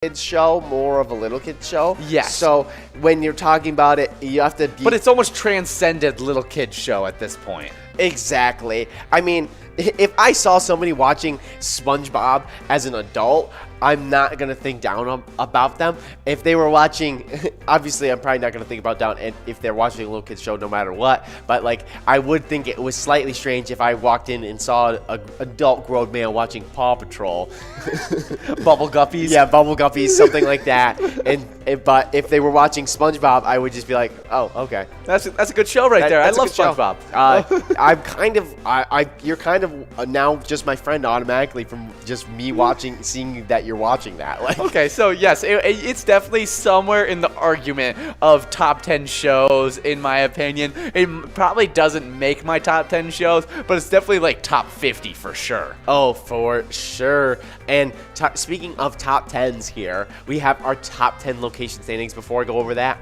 kids show, more of a little kids show. Yes. So when you're talking about it, you have to be... But it's almost transcended little kids show at this point. Exactly. I mean, if I saw somebody watching SpongeBob as an adult, I'm not going to think down about them. If they were watching, obviously I'm probably not going to think about down if they're watching a little kid's show no matter what. But like, I would think it was slightly strange if I walked in and saw an adult grown man watching Paw Patrol. Bubble Guppies? Yeah, Bubble Guppies, something like that. But if they were watching SpongeBob, I would just be like, oh, okay. That's a good show right there. I love SpongeBob. I'm kind of, you're kind of now just my friend automatically from just me seeing that you're watching that. Like, okay, so yes, it's definitely somewhere in the argument of top 10 shows, in my opinion. It probably doesn't make my top 10 shows, but it's definitely like top 50 for sure. Oh, for sure. And speaking of top 10s here, we have our top 10 location standings. Before I go over that,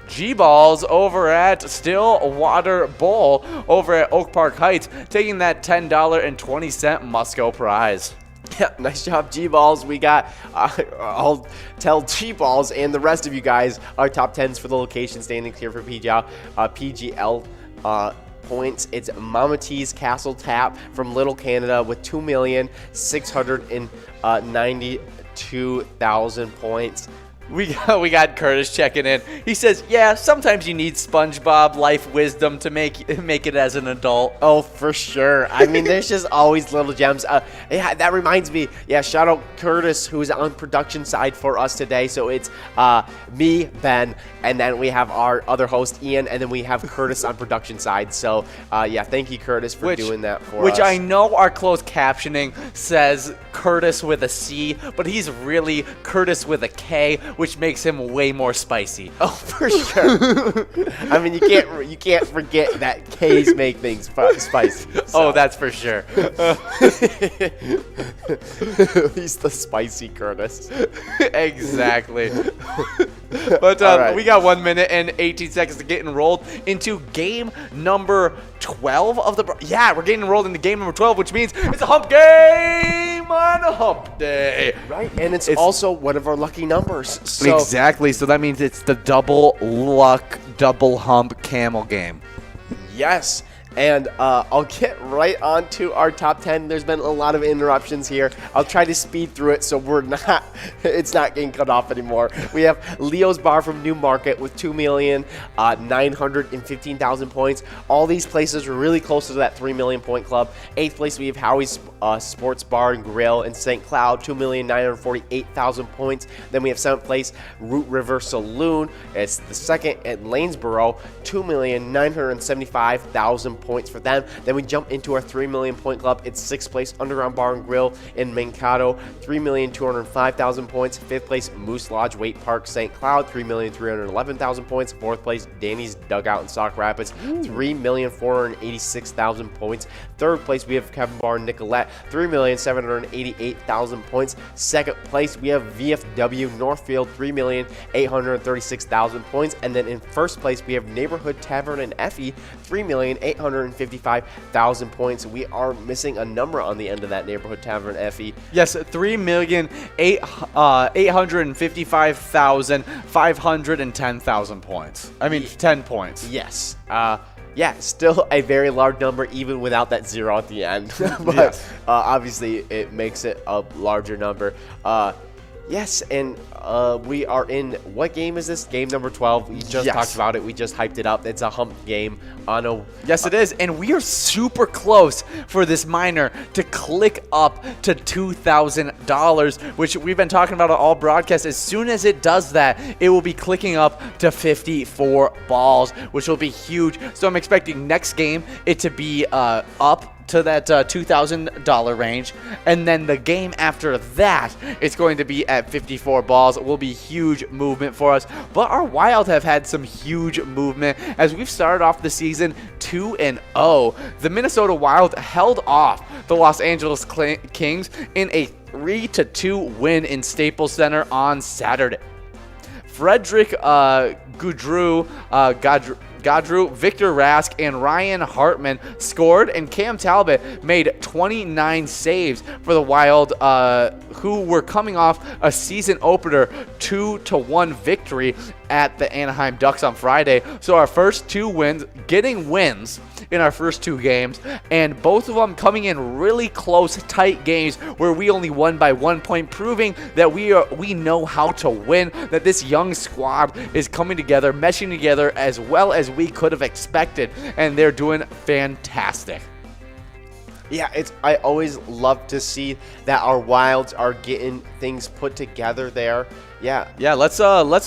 G-Balls over at Stillwater Bowl over at Oak Park Heights, taking that $10.20 Musco prize. Yeah, nice job, G-Balls. We got, I'll tell G-Balls and the rest of you guys our top 10s for the location standings here for PGL points. It's Mama T's Castle Tap from Little Canada with 2,692,000 points. We got Curtis checking in. He says, yeah, sometimes you need SpongeBob life wisdom to make it as an adult. Oh, for sure. I mean, there's just always little gems. Yeah, that reminds me. Yeah, shout out Curtis, who's on production side for us today. So it's me, Ben, and then we have our other host, Ian, and then we have Curtis on production side. So, yeah, thank you, Curtis, for doing that for us. Which I know our closed captioning says Curtis with a C, but he's really Curtis with a K, which makes him way more spicy. Oh, for sure. I mean, you can't forget that K's make things spicy. So. Oh, that's for sure. He's the spicy Curtis. Exactly. But right. We got 1 minute and 18 seconds to get enrolled into game number 12 of the... Yeah, we're getting enrolled into game number 12, which means it's a hump game on a hump day. Right, and it's also one of our lucky numbers. So. Exactly, so that means it's the double luck, double hump camel game. Yes. And I'll get right on to our top 10. There's been a lot of interruptions here. I'll try to speed through it so it's not getting cut off anymore. We have Leo's Bar from Newmarket with 2,915,000 points. All these places are really close to that 3 million point club. 8th place, we have Howie's Sports Bar and Grill in St. Cloud, 2,948,000 points. Then we have 7th place, Root River Saloon. It's the second at Lanesboro, 2,975,000 points for them. Then we jump into our 3 million point club. It's 6th place, Underground Bar and Grill in Mankato, 3,205,000 points. 5th place, Moose Lodge Wait Park St. Cloud, 3,311,000 points. 4th place, Danny's Dugout in Sauk Rapids, 3,486,000 points. 3rd place, we have Kevin Bar and Nicolette, 3,788,000 points. 2nd place, we have VFW Northfield, 3,836,000 points. And then in 1st place, we have Neighborhood Tavern and Effie, 3,855,000 points. We are missing a number on the end of that Neighborhood Tavern Effie. Yes, 3,855,510,000 points. I mean, 10 points. Yes. Yeah, still a very large number, even without that zero at the end. But yes. Obviously, it makes it a larger number. Yes, and we are in, what game is this? Game number 12. We just talked about it. We just hyped it up. It's a hump game on a... Yes, it is. And we are super close for this minor to click up to $2,000, which we've been talking about all broadcast. As soon as it does that, it will be clicking up to 54 balls, which will be huge. So I'm expecting next game it to be up to that $2,000 range, and then the game after that, it's going to be at 54 balls. It will be huge movement for us, but our Wild have had some huge movement as we've started off the season 2-0. The Minnesota Wild held off the Los Angeles Kings in a 3-2 win in Staples Center on Saturday. Frederick Godreau, Victor Rask, and Ryan Hartman scored, and Cam Talbot made 29 saves for the Wild who were coming off a season opener 2-1 victory at the Anaheim Ducks on Friday. So our first 2 wins, getting wins in our first 2 games, and both of them coming in really close, tight games where we only won by 1 point, proving that we know how to win, that this young squad is coming together, meshing together as well as we could have expected, and they're doing fantastic. Yeah, I always love to see that our Wilds are getting things put together there. Yeah. Let's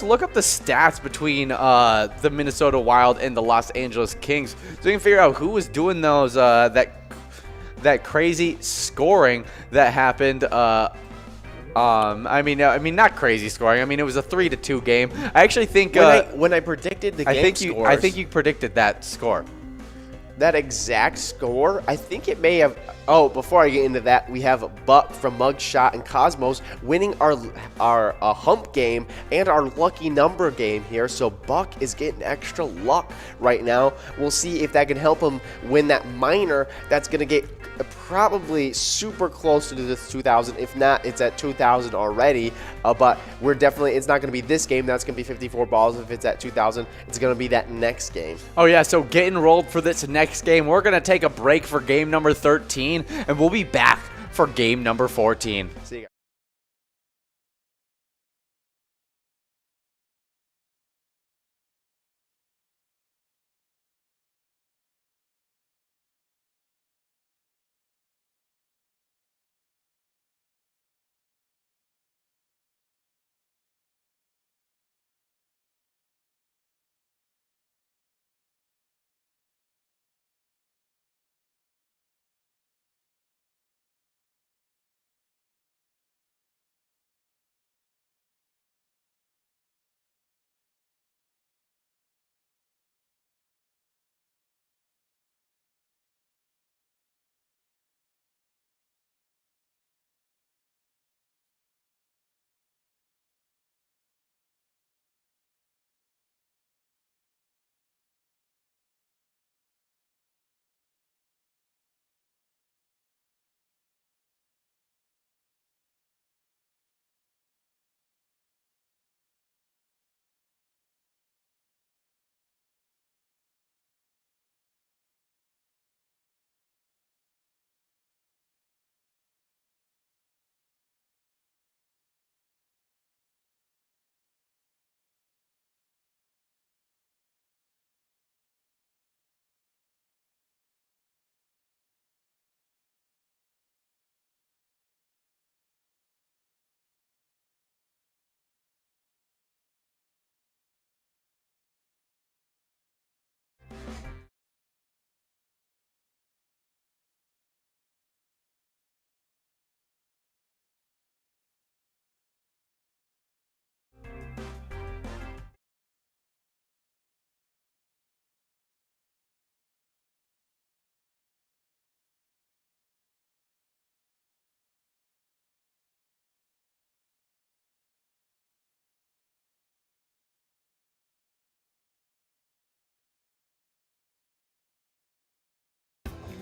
look up the stats between the Minnesota Wild and the Los Angeles Kings, so we can figure out who was doing those that crazy scoring that happened. I mean, not crazy scoring. I mean, it was a 3-2 game. I actually think when I predicted the game scores, I think you predicted that score. That exact score, I think it may have. Oh, before I get into that, we have Buck from Mugshot and Cosmos winning our hump game and our lucky number game here. So Buck is getting extra luck right now. We'll see if that can help him win that minor. That's going to get probably super close to this 2,000. If not, it's at 2,000 already. But it's not going to be this game. That's going to be 54 balls. If it's at 2,000, it's going to be that next game. Oh, yeah. So get enrolled for this next game. We're going to take a break for game number 13, and we'll be back for game number 14. See you guys.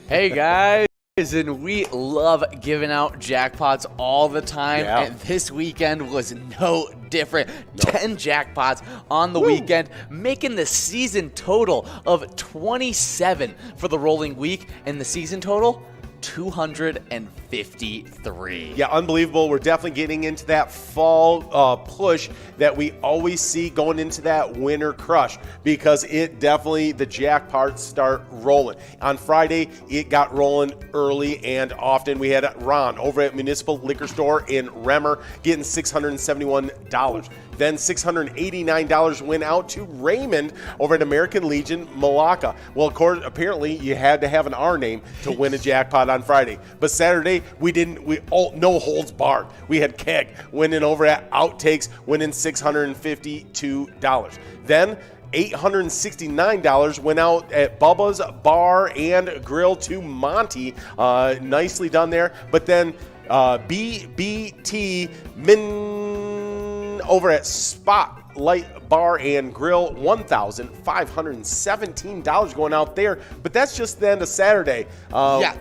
Hey guys, and we love giving out jackpots all the time, and this weekend was no different. 10 jackpots on the weekend, making the season total of 27 for the rolling week, and the season total 253. Yeah, unbelievable. We're definitely getting into that fall push that we always see going into that winter crush, because it definitely, the jackpots start rolling. On Friday, it got rolling early and often. We had Ron over at Municipal Liquor Store in Remmer getting $671. Then $689 went out to Raymond over at American Legion Malacca. Well, of course, apparently you had to have an R name to win a jackpot on Friday. But Saturday, no holds barred. We had Keg winning over at Outtakes, winning $652. Then $869 went out at Bubba's Bar and Grill to Monty. Nicely done there. But then BBT Min over at Spot Light Bar and Grill, $1,517 going out there. But that's just the end of Saturday.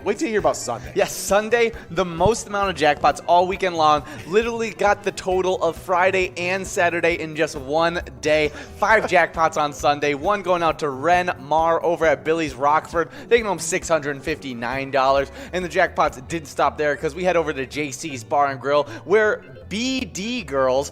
Wait till you hear about Sunday. Yes, Sunday, the most amount of jackpots all weekend long. Literally got the total of Friday and Saturday in just one day. 5 jackpots on Sunday. One going out to Ren Mar over at Billy's Rockford, taking home $659. And the jackpots didn't stop there because we head over to JC's Bar and Grill, where BD Girls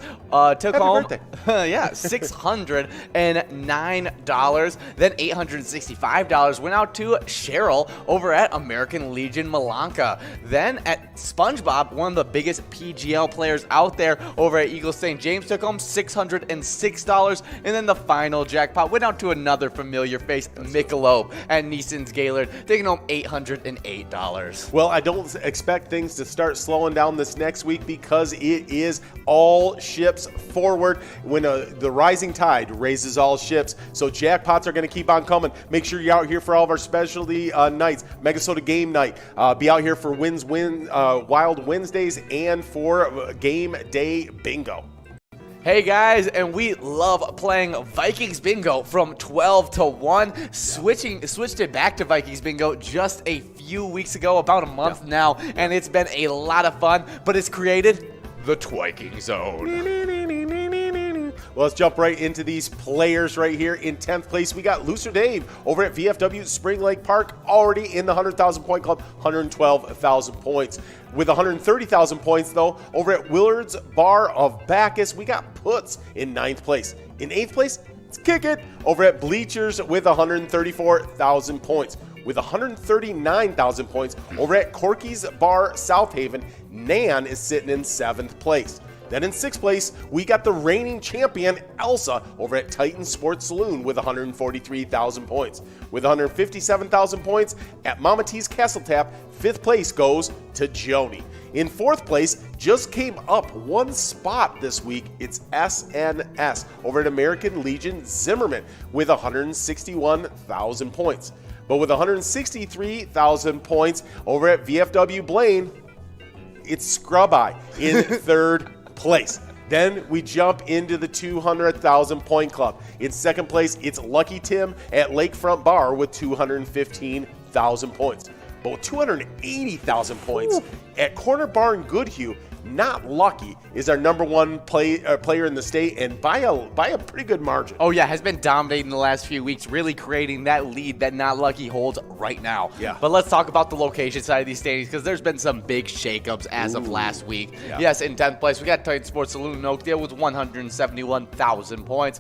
took home $609. Then $865 went out to Cheryl over at American Legion Milanka. Then at SpongeBob, one of the biggest PGL players out there over at Eagle St. James, took home $606. And then the final jackpot went out to another familiar face, Michelob at Neeson's Gaylord, taking home $808. Well, I don't expect things to start slowing down this next week because it is all ships forward. When the rising tide raises all ships, so jackpots are going to keep on coming. Make sure you're out here for all of our specialty nights. Megasota Game Night. Be out here for Wild Wednesdays and for Game Day Bingo. Hey guys, and we love playing Vikings Bingo from 12 to 1. Switched it back to Vikings Bingo just a few weeks ago, about a month now, and it's been a lot of fun, but it's created the Twiking Zone. Well, let's jump right into these players right here. In 10th place, we got Looser Dave over at VFW Spring Lake Park, already in the 100,000 point club, 112,000 points. With 130,000 points, though, over at Willard's Bar of Bacchus, we got Puts in 9th place. In 8th place, it's Kick It over at Bleachers with 134,000 points. With 139,000 points over at Corky's Bar South Haven, Nan is sitting in 7th place. Then in 6th place, we got the reigning champion, Elsa, over at Titan Sports Saloon with 143,000 points. With 157,000 points at Mama T's Castle Tap, 5th place goes to Joni. In 4th place, just came up one spot this week, it's SNS over at American Legion Zimmerman with 161,000 points. But with 163,000 points over at VFW Blaine, it's Scrub Eye in 3rd place. Then we jump into the 200,000 point club. In 2nd place, it's Lucky Tim at Lakefront Bar with 215,000 points. But with 280,000 points at Corner Bar in Goodhue, Not Lucky is our number one player in the state, and by a pretty good margin. Oh yeah, has been dominating the last few weeks, really creating that lead that Not Lucky holds right now. Yeah. But let's talk about the location side of these standings, because there's been some big shakeups as of last week. Yeah. Yes, in 10th place, we got Titan Sports Saloon in Oakdale with 171,000 points.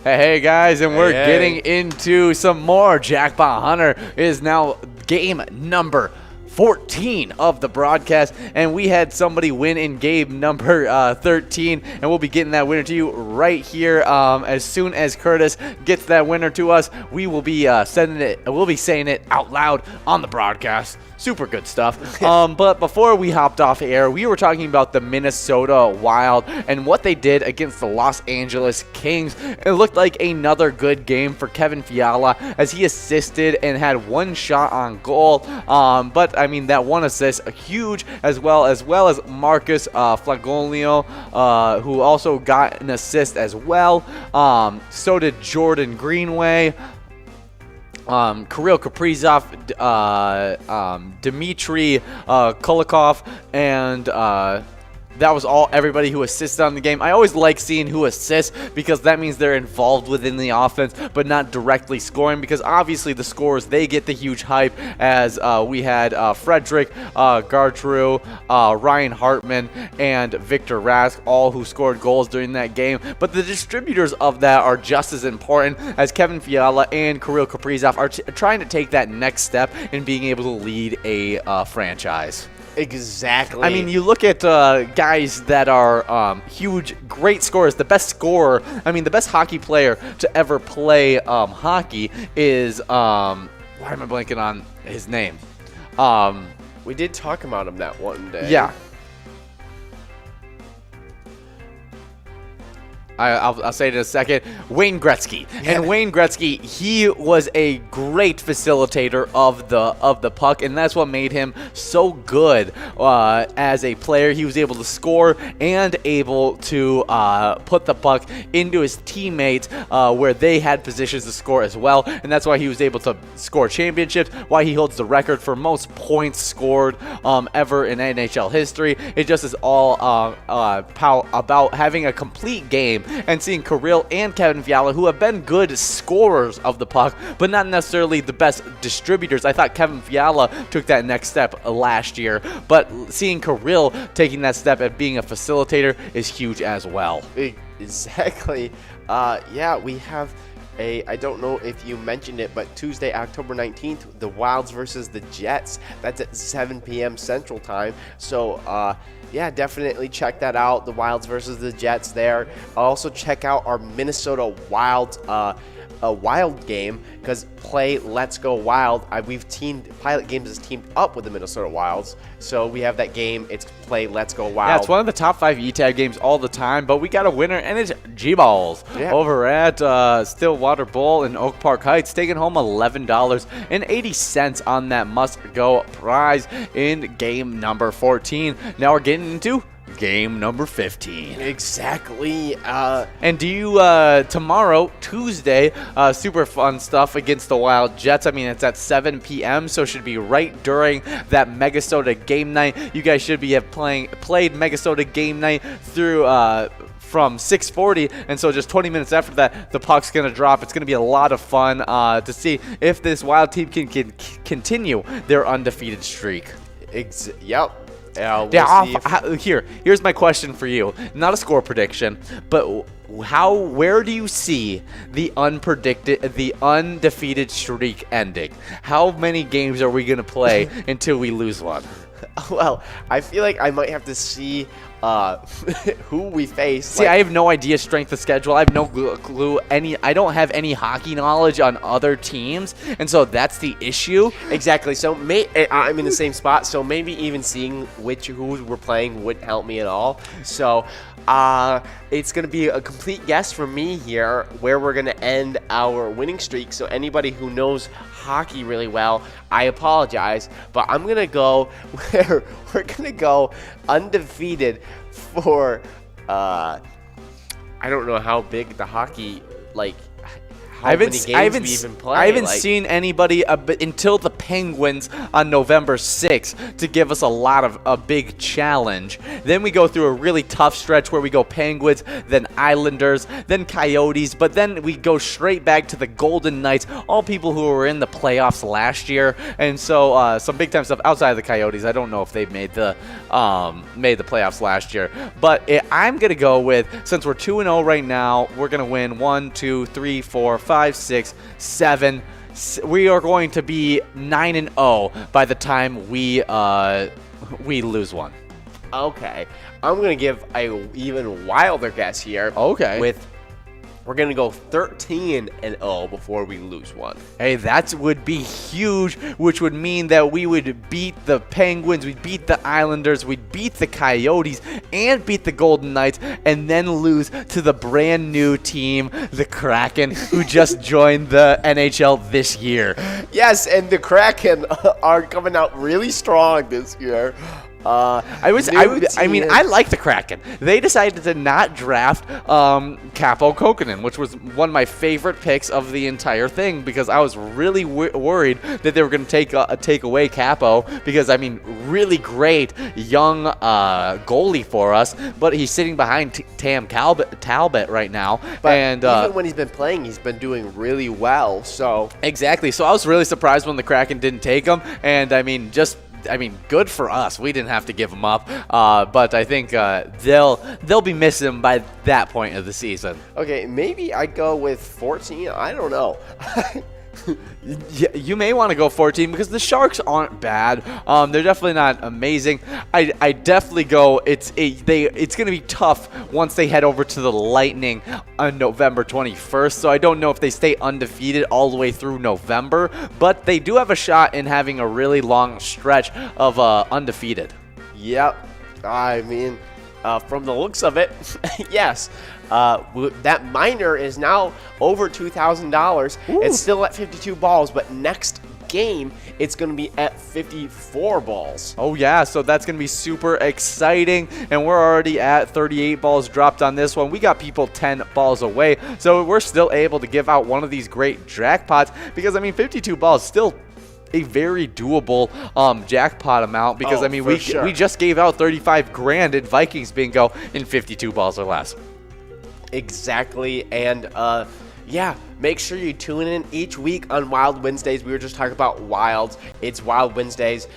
Hey guys, and we're getting into some more. Jackpot Hunter is now game number 14 of the broadcast, and we had somebody win in game number 13, and we'll be getting that winner to you right here. As soon as Curtis gets that winner to us, we will be we'll be saying it out loud on the broadcast. Super good stuff. But before we hopped off air, we were talking about the Minnesota Wild and what they did against the Los Angeles Kings. It looked like another good game for Kevin Fiala as he assisted and had one shot on goal. But I mean, that one assist, huge, as well as Marcus Flagolio, who also got an assist as well. So did Jordan Greenway. Kirill Kaprizov, Dmitry Kulikov, and that was everybody who assisted on the game. I always like seeing who assists, because that means they're involved within the offense, but not directly scoring, because obviously the scorers, they get the huge hype, as we had Frederick Gartru, Ryan Hartman, and Victor Rask, all who scored goals during that game. But the distributors of that are just as important, as Kevin Fiala and Kirill Kaprizov are trying to take that next step in being able to lead a franchise. Exactly. I mean, you look at guys that are huge, great scorers. The best scorer, I mean, the best hockey player to ever play hockey is, why am I blanking on his name? We did talk about him that one day. Yeah. I'll say it in a second. Wayne Gretzky. And Wayne Gretzky, he was a great facilitator of the puck, and that's what made him so good as a player. He was able to score and able to put the puck into his teammates where they had positions to score as well, and that's why he was able to score championships, why he holds the record for most points scored ever in NHL history. It just is all about having a complete game and seeing Kirill and Kevin Fiala, who have been good scorers of the puck, but not necessarily the best distributors. I thought Kevin Fiala took that next step last year, but seeing Kirill taking that step at being a facilitator is huge as well. Exactly. Yeah, we have I don't know if you mentioned it, but Tuesday, October 19th, the Wilds versus the Jets. That's at 7 p.m. Central Time. So, yeah, definitely check that out. The Wilds versus the Jets there. Also check out our Minnesota Wild a Wild game, because play Let's Go Wild. Pilot Games has teamed up with the Minnesota Wilds, so we have that game. It's play Let's Go Wild. Yeah, it's one of the top 5 E-Tag games all the time, but we got a winner, and it's G-Balls over at Stillwater Bowl in Oak Park Heights, taking home $11.80 on that must-go prize in game number 14. Now we're getting into game number 15. Exactly. And do you, tomorrow, Tuesday, super fun stuff against the Wild Jets. I mean, it's at 7 p.m., so it should be right during that Megasota game night. You guys should be played Megasota game night through from 6:40, and so just 20 minutes after that, the puck's going to drop. It's going to be a lot of fun to see if this Wild team can continue their undefeated streak. Yep. Here's my question for you. Not a score prediction, but where do you see the undefeated streak ending? How many games are we going to play until we lose one? Well, I feel like I might have to see who we face. See, I have no idea strength of schedule. I have no clue. I don't have any hockey knowledge on other teams, and so that's the issue. Exactly. So I'm in the same spot. So maybe even seeing who we're playing wouldn't help me at all. So it's going to be a complete guess from me here where we're going to end our winning streak. So anybody who knows hockey really well, I apologize, but I'm going to go where we're going to go undefeated for I don't know how big the hockey, how many games we even play. I haven't seen anybody until the Penguins on November 6th to give us a big challenge. Then we go through a really tough stretch where we go Penguins, then Islanders, then Coyotes, but then we go straight back to the Golden Knights, all people who were in the playoffs last year. And so some big time stuff outside of the Coyotes. I don't know if they made the playoffs last year, but I'm gonna go with, since we're 2-0 right now, we're gonna win 1, 2, 3, 4, 5, 6, 7. We are going to be 9-0 by the time we lose one. Okay, I'm gonna give a even wilder guess here. Okay, we're going to go 13-0 before we lose one. Hey, that would be huge, which would mean that we would beat the Penguins, we'd beat the Islanders, we'd beat the Coyotes, and beat the Golden Knights, and then lose to the brand new team, the Kraken, who just joined the NHL this year. Yes, and the Kraken are coming out really strong this year. I like the Kraken. They decided to not draft Capo Kokkonen, which was one of my favorite picks of the entire thing, because I was really worried that they were going to take away Capo, because really great young goalie for us, but he's sitting behind Tam Talbot right now. But even when he's been playing, he's been doing really well. So exactly. So I was really surprised when the Kraken didn't take him, and good for us. We didn't have to give him up, but I think they'll be missing him by that point of the season. Okay, maybe I go with 14. I don't know. You may want to go 14 because the Sharks aren't bad. They're definitely not amazing. I definitely go. It's going to be tough once they head over to the Lightning on November 21st. So I don't know if they stay undefeated all the way through November, but they do have a shot in having a really long stretch of undefeated. Yep. From the looks of it, yes. that minor is now over $2,000. It's still at 52 balls, but next game it's going to be at 54 balls. Oh yeah, so that's going to be super exciting, and we're already at 38 balls dropped on this one. We got people 10 balls away, so we're still able to give out one of these great jackpots, because I mean 52 balls still a very doable jackpot amount, because I mean we just gave out 35 grand in Vikings bingo in 52 balls or less. Exactly. And yeah, make sure you tune in each week on Wild Wednesdays. We were just talking about Wilds. It's Wild Wednesdays.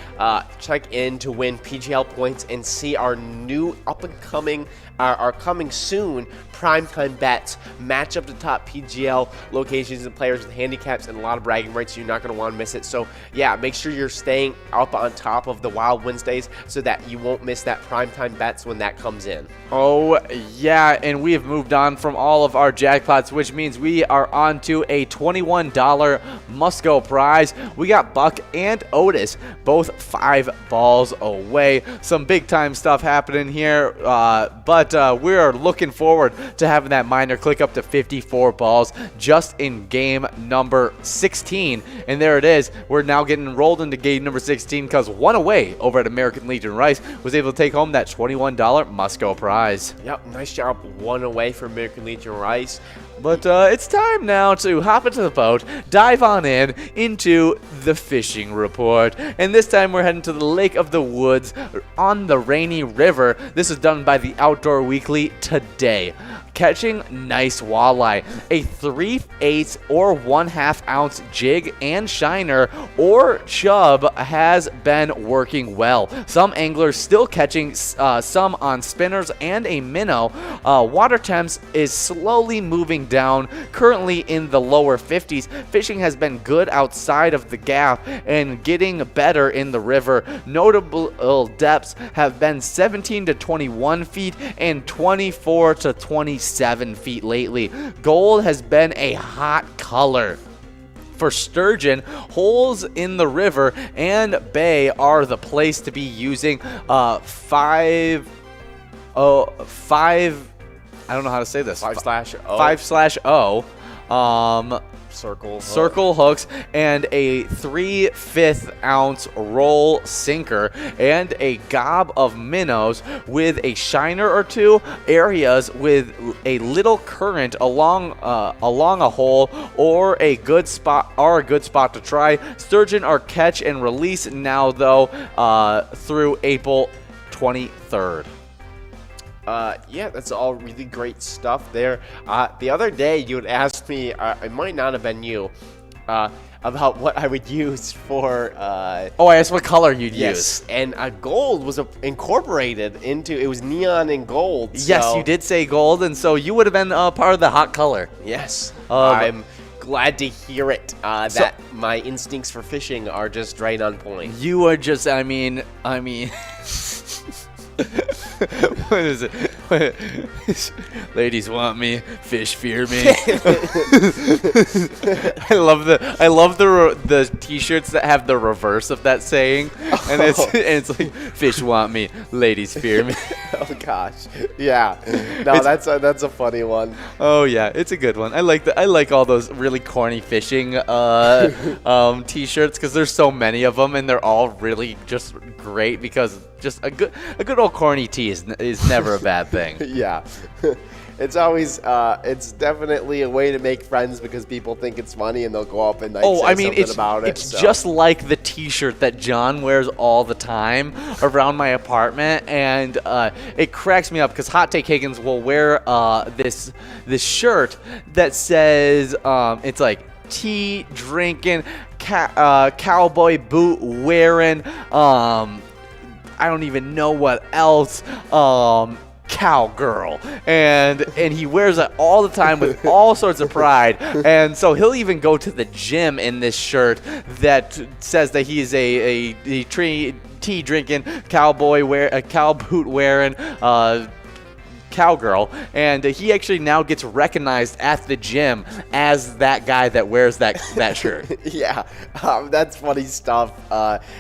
Check in to win PGL points and see our new up-and-coming, our coming soon primetime bets. Match up the top PGL locations and players with handicaps and a lot of bragging rights. You're not going to want to miss it. So, yeah, make sure you're staying up on top of the Wild Wednesdays so that you won't miss that primetime bets when that comes in. Oh, yeah, and we have moved on from all of our jackpots, which means we are on to a $21 must-go prize. We got Buck and Otis, both 5 balls away. Some big-time stuff happening here, but we are looking forward to having that minor click up to 54 balls just in game number 16. And there it is. We're now getting enrolled into game number 16 because one away over at American Legion Rice was able to take home that $21 must-go prize. Yep, nice job. One away for American Legion Rice. But it's time now to hop into the boat, dive on into the fishing report. And this time we're heading to the Lake of the Woods on the Rainy River. This is done by the Outdoor Weekly today. Catching nice walleye, a 3/8 or 1/2 ounce jig and shiner or chub has been working well. Some anglers still catching some on spinners and a minnow. Water temps is slowly moving down, currently in the lower 50s. Fishing has been good outside of the gap and getting better in the river. Notable depths have been 17 to 21 feet and 24 to 27 feet lately. Gold has been a hot color. For sturgeon, holes in the river and bay are the place to be using 5 I don't know how to say this. 5/0. 5/0. Circle hooks and a 3/5 ounce roll sinker and a gob of minnows with a shiner or two. Areas with a little current along a hole or a good spot to try. Sturgeon are catch and release now though through April 23rd. Yeah, that's all really great stuff there. The other day you had asked me, it might not have been you, about what I would use for... I asked what color you'd use. And gold was incorporated into, it was neon and gold. Yes, so, you did say gold, and so you would have been part of the hot color. Yes, I'm glad to hear it, that my instincts for fishing are just right on point. You are just, I mean... What is it? Ladies want me, fish fear me. I love the t-shirts that have the reverse of that saying, and it's like fish want me, ladies fear me. Oh gosh, yeah. No, that's a funny one. Oh yeah, it's a good one. I like all those really corny fishing t-shirts because there's so many of them and they're all really just great because just a good old corny tee is never a bad thing. Yeah. It's always, it's definitely a way to make friends because people think it's funny and they'll go up and something about it. It's just like the t-shirt that John wears all the time around my apartment, and it cracks me up because Hot Take Higgins will wear this shirt that says, it's like tea drinking, cowboy boot wearing, I don't even know what else, cowgirl, and he wears it all the time with all sorts of pride, and so he'll even go to the gym in this shirt that says that he's a tea drinking, cow boot wearing, cowgirl, and he actually now gets recognized at the gym as that guy that wears that shirt. Yeah, that's funny stuff.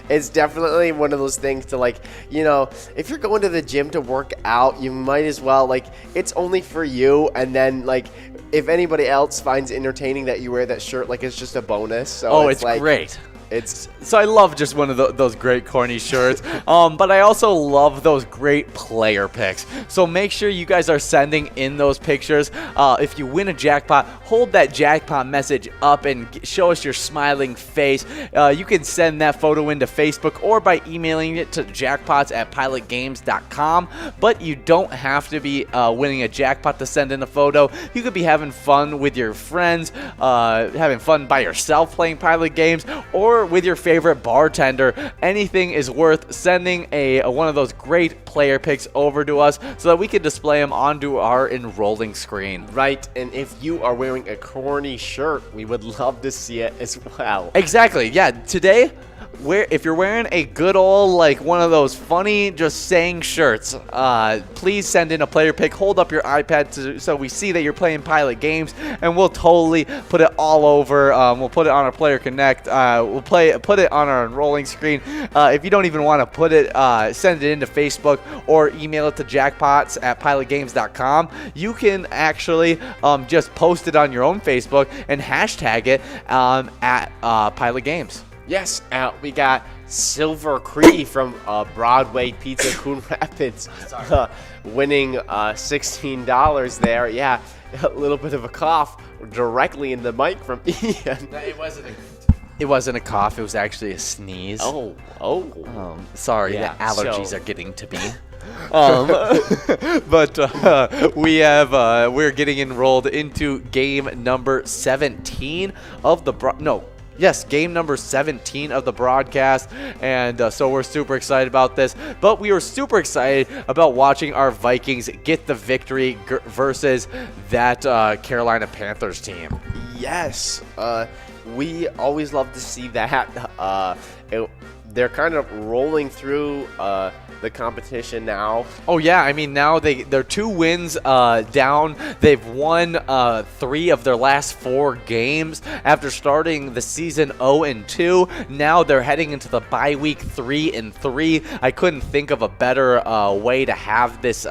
It's definitely one of those things to, like, if you're going to the gym to work out, you might as well, like, it's only for you, and then, like, if anybody else finds entertaining that you wear that shirt, like, it's just a bonus. So it's like, great. It's So I love just one of those great corny shirts, but I also love those great player picks. So make sure you guys are sending in those pictures. If you win a jackpot, hold that jackpot message up and show us your smiling face. You can send that photo into Facebook or by emailing it to jackpots@pilotgames.com. But you don't have to be winning a jackpot to send in a photo. You could be having fun with your friends, having fun by yourself playing Pilot Games, or with your favorite bartender. Anything is worth sending one of those great player picks over to us so that we can display them onto our enrolling screen. right. And if you are wearing a corny shirt, we would love to see it as well. Exactly. Yeah. Today, if you're wearing a good old, like, one of those funny just saying shirts, please send in a player pick. Hold up your iPad so we see that you're playing Pilot Games, and we'll totally put it all over. We'll put it on our Player Connect. We'll put it on our enrolling screen. If you don't even want to put it, send it into Facebook or email it to jackpots@pilotgames.com. You can actually just post it on your own Facebook and hashtag it at Pilot Games. Yes, we got Silver Cree from Broadway Pizza, Coon Rapids, winning $16 there. Yeah, a little bit of a cough directly in the mic from Ian. It wasn't a cough. It was actually a sneeze. Oh. Sorry, Yeah, the allergies so- are getting to me. But we're getting enrolled into game number 17 of the game number 17 of the broadcast, and so we're super excited about this. But we were super excited about watching our Vikings get the victory versus that Carolina Panthers team. Yes, we always love to see that. They're kind of rolling through the competition now. Oh yeah, I mean now they're 2 wins down. They've won 3 of their last 4 games after starting the season 0-2. Now they're heading into the bye week 3-3. I couldn't think of a better way to have this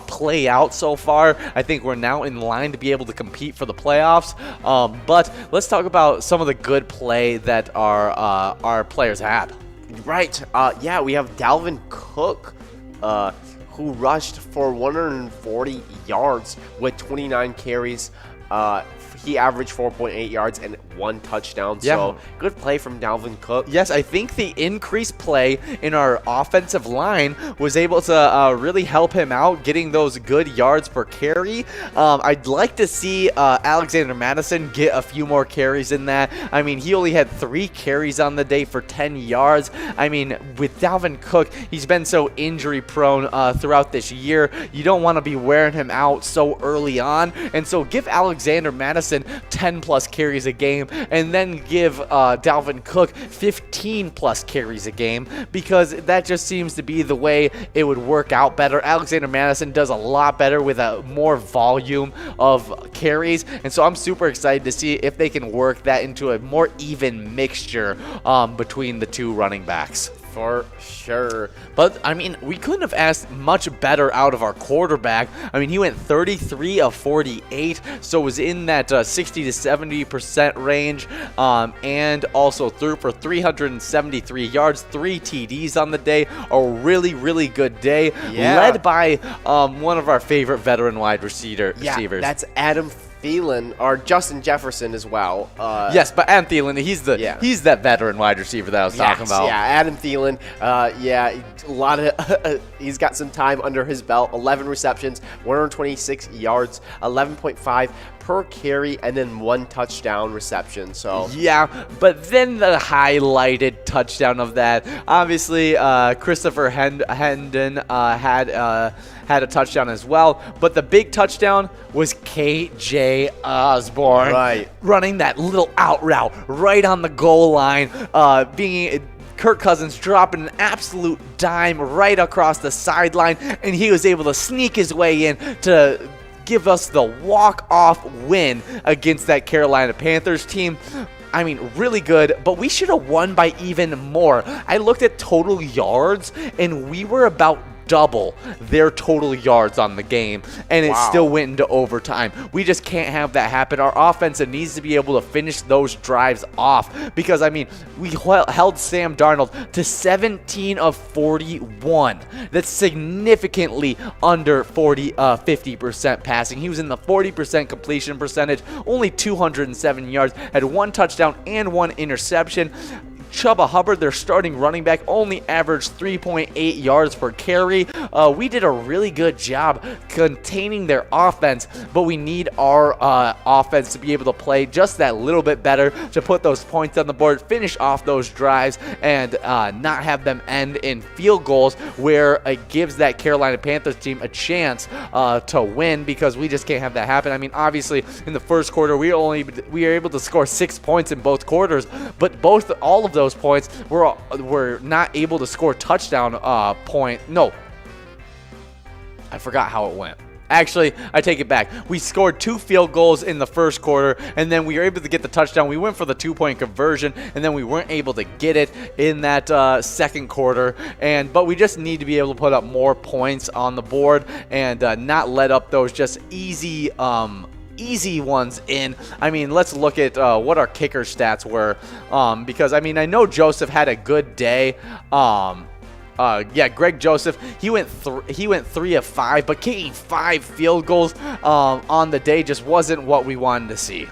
play out so far. I think we're now in line to be able to compete for the playoffs. But let's talk about some of the good play that our players had. Right. Yeah, we have Dalvin Cook, who rushed for 140 yards with 29 carries. He averaged 4.8 yards and 1 touchdown. Yeah. So good play from Dalvin Cook. Yes, I think the increased play in our offensive line was able to really help him out, getting those good yards per carry. I'd like to see Alexander Madison get a few more carries in that. I mean, he only had 3 carries on the day for 10 yards. I mean, with Dalvin Cook, he's been so injury prone throughout this year. You don't want to be wearing him out so early on. And so give Alexander Madison 10 plus carries a game, and then give Dalvin Cook 15 plus carries a game, because that just seems to be the way it would work out better. Alexander Madison does a lot better with a more volume of carries, and so I'm super excited to see if they can work that into a more even mixture between the 2 running backs. For sure. But, I mean, we couldn't have asked much better out of our quarterback. I mean, he went 33 of 48, so was in that 60 to 70% range, and also threw for 373 yards, 3 TDs on the day. A really, really good day, led by one of our favorite veteran wide receivers. Yeah, that's Adam Thielen, or Justin Jefferson as well. Yes, but Adam Thielen, he's that veteran wide receiver that I was talking about. Yeah, Adam Thielen. A lot of he's got some time under his belt. 11 receptions, 126 yards, 11.5 per carry, and then 1 touchdown reception. So yeah, but then the highlighted touchdown of that, obviously, Christopher Hendon had a touchdown as well, but the big touchdown was KJ Osborne, right, running that little out route right on the goal line, Kirk Cousins dropping an absolute dime right across the sideline, and he was able to sneak his way in to give us the walk-off win against that Carolina Panthers team. I mean, really good, but we should have won by even more. I looked at total yards, and we were about double their total yards on the game, and it still went into overtime. We just can't have that happen. Our offense needs to be able to finish those drives off because, I mean, we held Sam Darnold to 17 of 41. That's significantly under 50% passing. He was in the 40% completion percentage, only 207 yards, had 1 touchdown and 1 interception. Chuba Hubbard, their starting running back, only averaged 3.8 yards per carry. We did a really good job containing their offense, but we need our offense to be able to play just that little bit better to put those points on the board, finish off those drives, and not have them end in field goals where it gives that Carolina Panthers team a chance to win, because we just can't have that happen. I mean, obviously, in the first quarter, we were able to score 6 points in both quarters, but all of those points were not able to score touchdown point. No, I forgot how it went. Actually, I take it back. We scored 2 field goals in the first quarter, and then we were able to get the touchdown. We went for the 2-point conversion, and then we weren't able to get it in that second quarter. But we just need to be able to put up more points on the board and not let up those just easy ones in. I mean, let's look at what our kicker stats were, because I mean, I know Joseph had a good day. Greg Joseph, he went 3 of 5, but kicking 5 field goals on the day just wasn't what we wanted to see.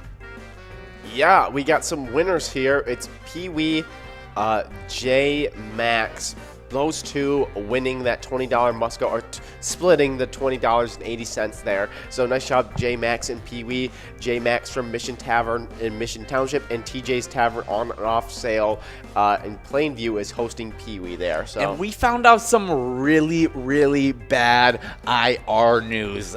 Yeah, we got some winners here. It's Pee Wee, J Max. Those two winning that $20 must-go, or splitting the $20.80 there. So nice job, J Max and Pee Wee. J Max from Mission Tavern in Mission Township, and TJ's Tavern on and off sale in Plainview is hosting Pee Wee there. So, and we found out some really, really bad IR news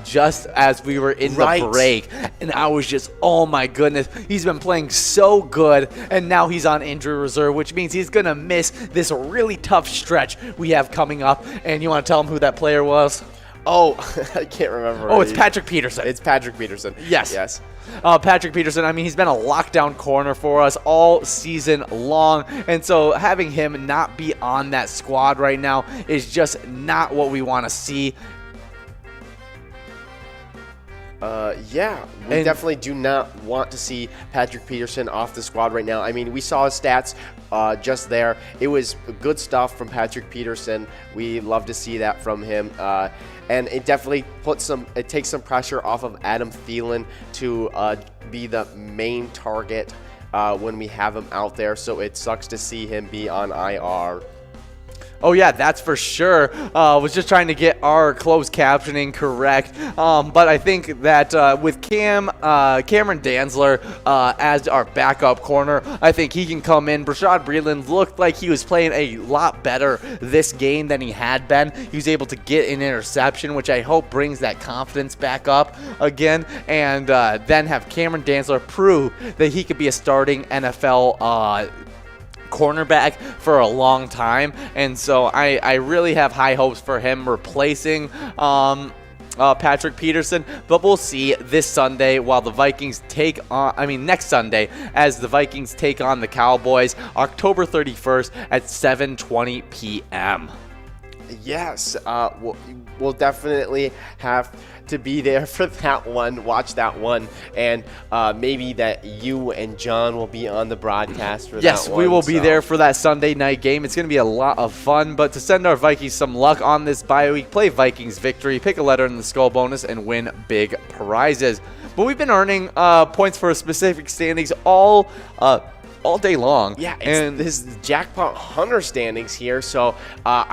just as we were in the break, and I was just, oh my goodness, he's been playing so good, and now he's on injury reserve, which means he's gonna miss this really tough stretch we have coming up. And you want to tell him who that player was? Oh, I can't remember. Oh, it's Patrick Peterson. It's Patrick Peterson. Yes. Patrick Peterson, I mean, he's been a lockdown corner for us all season long. And so having him not be on that squad right now is just not what we want to see. We definitely do not want to see Patrick Peterson off the squad right now. I mean, we saw his stats just there. It was good stuff from Patrick Peterson. We love to see that from him. And it definitely takes some pressure off of Adam Thielen to be the main target when we have him out there. So it sucks to see him be on IR. Oh, yeah, that's for sure. Was just trying to get our closed captioning correct. But I think that with Cameron Dantzler as our backup corner, I think he can come in. Brashad Breeland looked like he was playing a lot better this game than he had been. He was able to get an interception, which I hope brings that confidence back up again. And then have Cameron Dantzler prove that he could be a starting NFL cornerback for a long time, and so I really have high hopes for him replacing Patrick Peterson, but we'll see this Sunday while the Vikings next Sunday as the Vikings take on the Cowboys, October 31st at 7:20 p.m. Yes, we'll definitely have to be there for that one, watch that one, and maybe that you and John will be on the broadcast for that one. Yes, we will be there for that Sunday night game. It's going to be a lot of fun, but to send our Vikings some luck on this bye week, play Vikings victory, pick a letter in the skull bonus, and win big prizes. But we've been earning points for specific standings all day long. Yeah, and this jackpot hunter standings here. So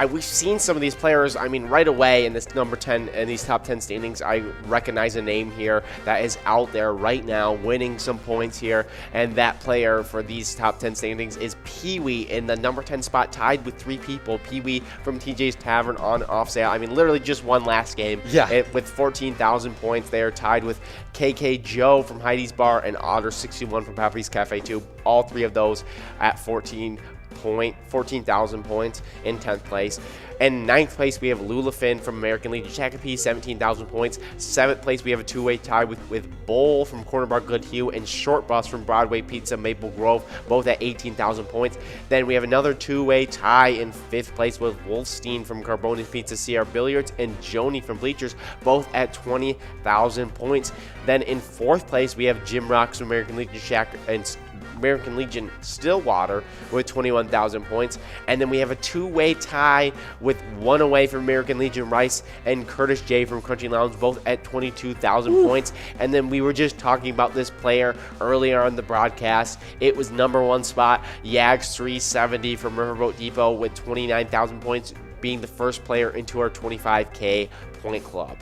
we've seen some of these players. I mean, right away in this number 10 and these top 10 standings, I recognize a name here that is out there right now winning some points here. And that player for these top 10 standings is Pee Wee in the number 10 spot, tied with 3 people. Pee Wee from TJ's Tavern on off sale. I mean, literally just won last game. Yeah. With 14,000 points. They are tied with KK Joe from Heidi's Bar and Otter61 from Pappy's Cafe 2. All 3 of those at 14 14,000 points in 10th place. In 9th place, we have Lula Finn from American Legion Shakopee, 17,000 points. 7th place, we have a two-way tie with Bull from Corner Bar Good Hue and Short Bus from Broadway Pizza Maple Grove, both at 18,000 points. Then we have another two-way tie in 5th place with Wolfstein from Carboni's Pizza CR Billiards and Joni from Bleachers, both at 20,000 points. Then in 4th place, we have Jim Rocks from American Legion and American Legion Stillwater with 21,000 points. And then we have a two-way tie with one away from American Legion Rice and Curtis J from Crunchy Lounge, both at 22,000 points. And then we were just talking about this player earlier on the broadcast. It was number 1 spot, Yags 370 from Riverboat Depot with 29,000 points, being the first player into our 25K point club.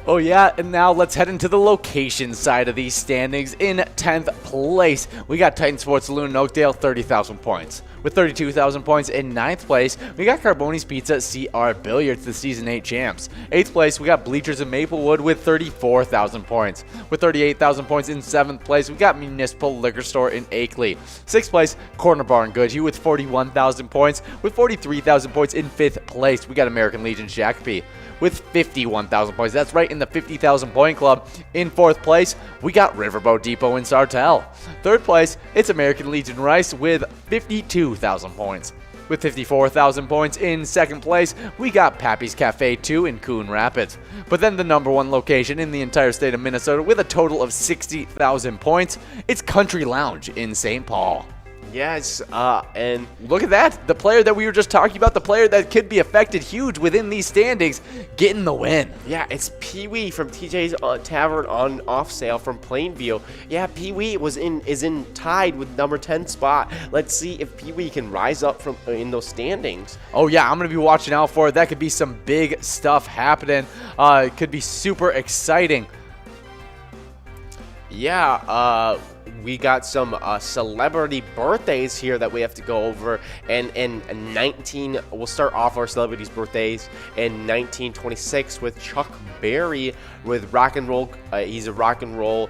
Oh yeah, and now let's head into the location side of these standings. In 10th place, we got Titan Sports Saloon in Oakdale, 30,000 points. With 32,000 points in 9th place, we got Carboni's Pizza CR Billiards, the Season 8 champs. 8th place, we got Bleachers in Maplewood with 34,000 points. With 38,000 points in 7th place, we got Municipal Liquor Store in Akeley. 6th place, Corner Bar in Goodhue with 41,000 points. With 43,000 points in 5th place, we got American Legion Shakopee with 51,000 points. That's right in the 50,000 point club. In 4th place, we got Riverboat Depot in Sartell. 3rd place, it's American Legion Rice with 52,000 points. With 54,000 points in 2nd place, we got Pappy's Cafe 2 in Coon Rapids. But then the number 1 location in the entire state of Minnesota with a total of 60,000 points, it's Country Lounge in St. Paul. Yes, and look at that. The player that we were just talking about, the player that could be affected huge within these standings, getting the win. yeah, it's Pee Wee from TJ's Tavern on off sale from Plainview. Yeah, Pee Wee is tied with number 10 spot. Let's see if Pee Wee can rise up from in those standings. Oh yeah, I'm gonna be watching out for it. That could be some big stuff happening. It could be super exciting. Yeah, we got some celebrity birthdays here that we have to go over. And in 19, we'll start off our celebrities' birthdays in 1926 with Chuck Berry with rock and roll. He's a rock and roll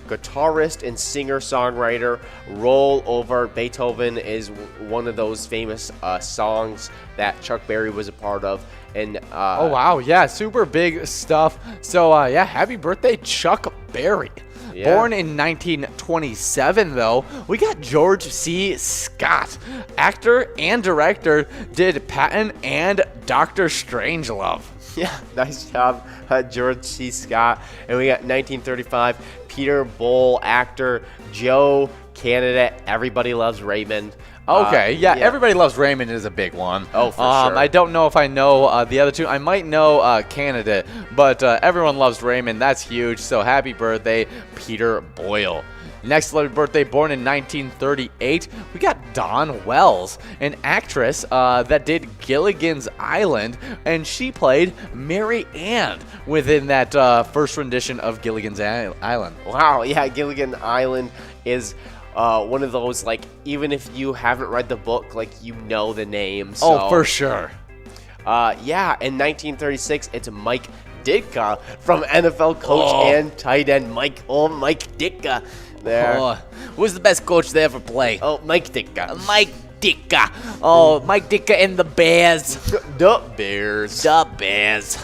guitarist and singer-songwriter. Roll Over Beethoven is one of those famous songs that Chuck Berry was a part of. And oh wow, yeah, super big stuff. So yeah, happy birthday, Chuck Berry. Yeah. Born in 1927, though, we got George C. Scott. Actor and director, did Patton and Dr. Strangelove. Yeah, nice job, George C. Scott. And we got 1935, Peter Bull, actor, Joe Canada, Everybody Loves Raymond. Okay, yeah, Everybody Loves Raymond is a big one. Oh, for sure. I don't know if I know the other two. I might know Candidate, but Everyone Loves Raymond, that's huge. So happy birthday, Peter Boyle. Next celebrity birthday, born in 1938, we got Dawn Wells, an actress that did Gilligan's Island, and she played Mary Ann within that first rendition of Gilligan's Island. Wow, yeah, Gilligan Island is one of those, like, even if you haven't read the book, like, you know the name. So. Oh, for sure. Yeah, in 1936, it's Mike Ditka from NFL coach and tight end Mike Ditka. There. Who's the best coach to ever play? Oh, Mike Ditka. Mike Ditka. Oh, Mike Ditka and the Bears. The Bears. The Bears.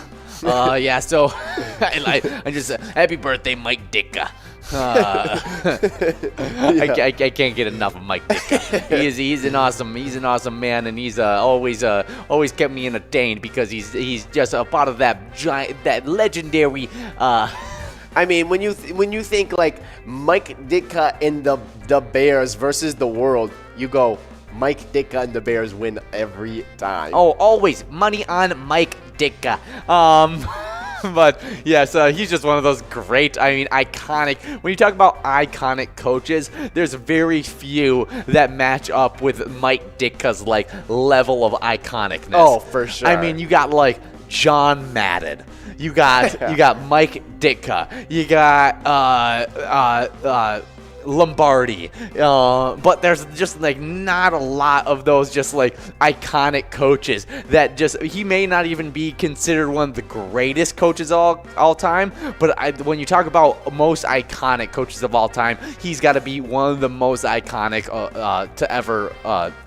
Yeah, so I just happy birthday, Mike Ditka. I can't get enough of Mike Ditka. He's an awesome man, and he's always kept me entertained because he's just a part of that legendary. I mean, when you think like Mike Ditka and the Bears versus the world, you go Mike Ditka and the Bears win every time. Oh, always money on Mike Ditka. But yes, he's just one of those great, iconic. When you talk about iconic coaches, there's very few that match up with Mike Ditka's level of iconicness. Oh, for sure. I mean, you got John Madden. You got Mike Ditka. You got Lombardi. But there's just like not a lot of those just like iconic coaches that just, he may not even be considered one of the greatest coaches all time, but when you talk about most iconic coaches of all time, he's got to be one of the most iconic to ever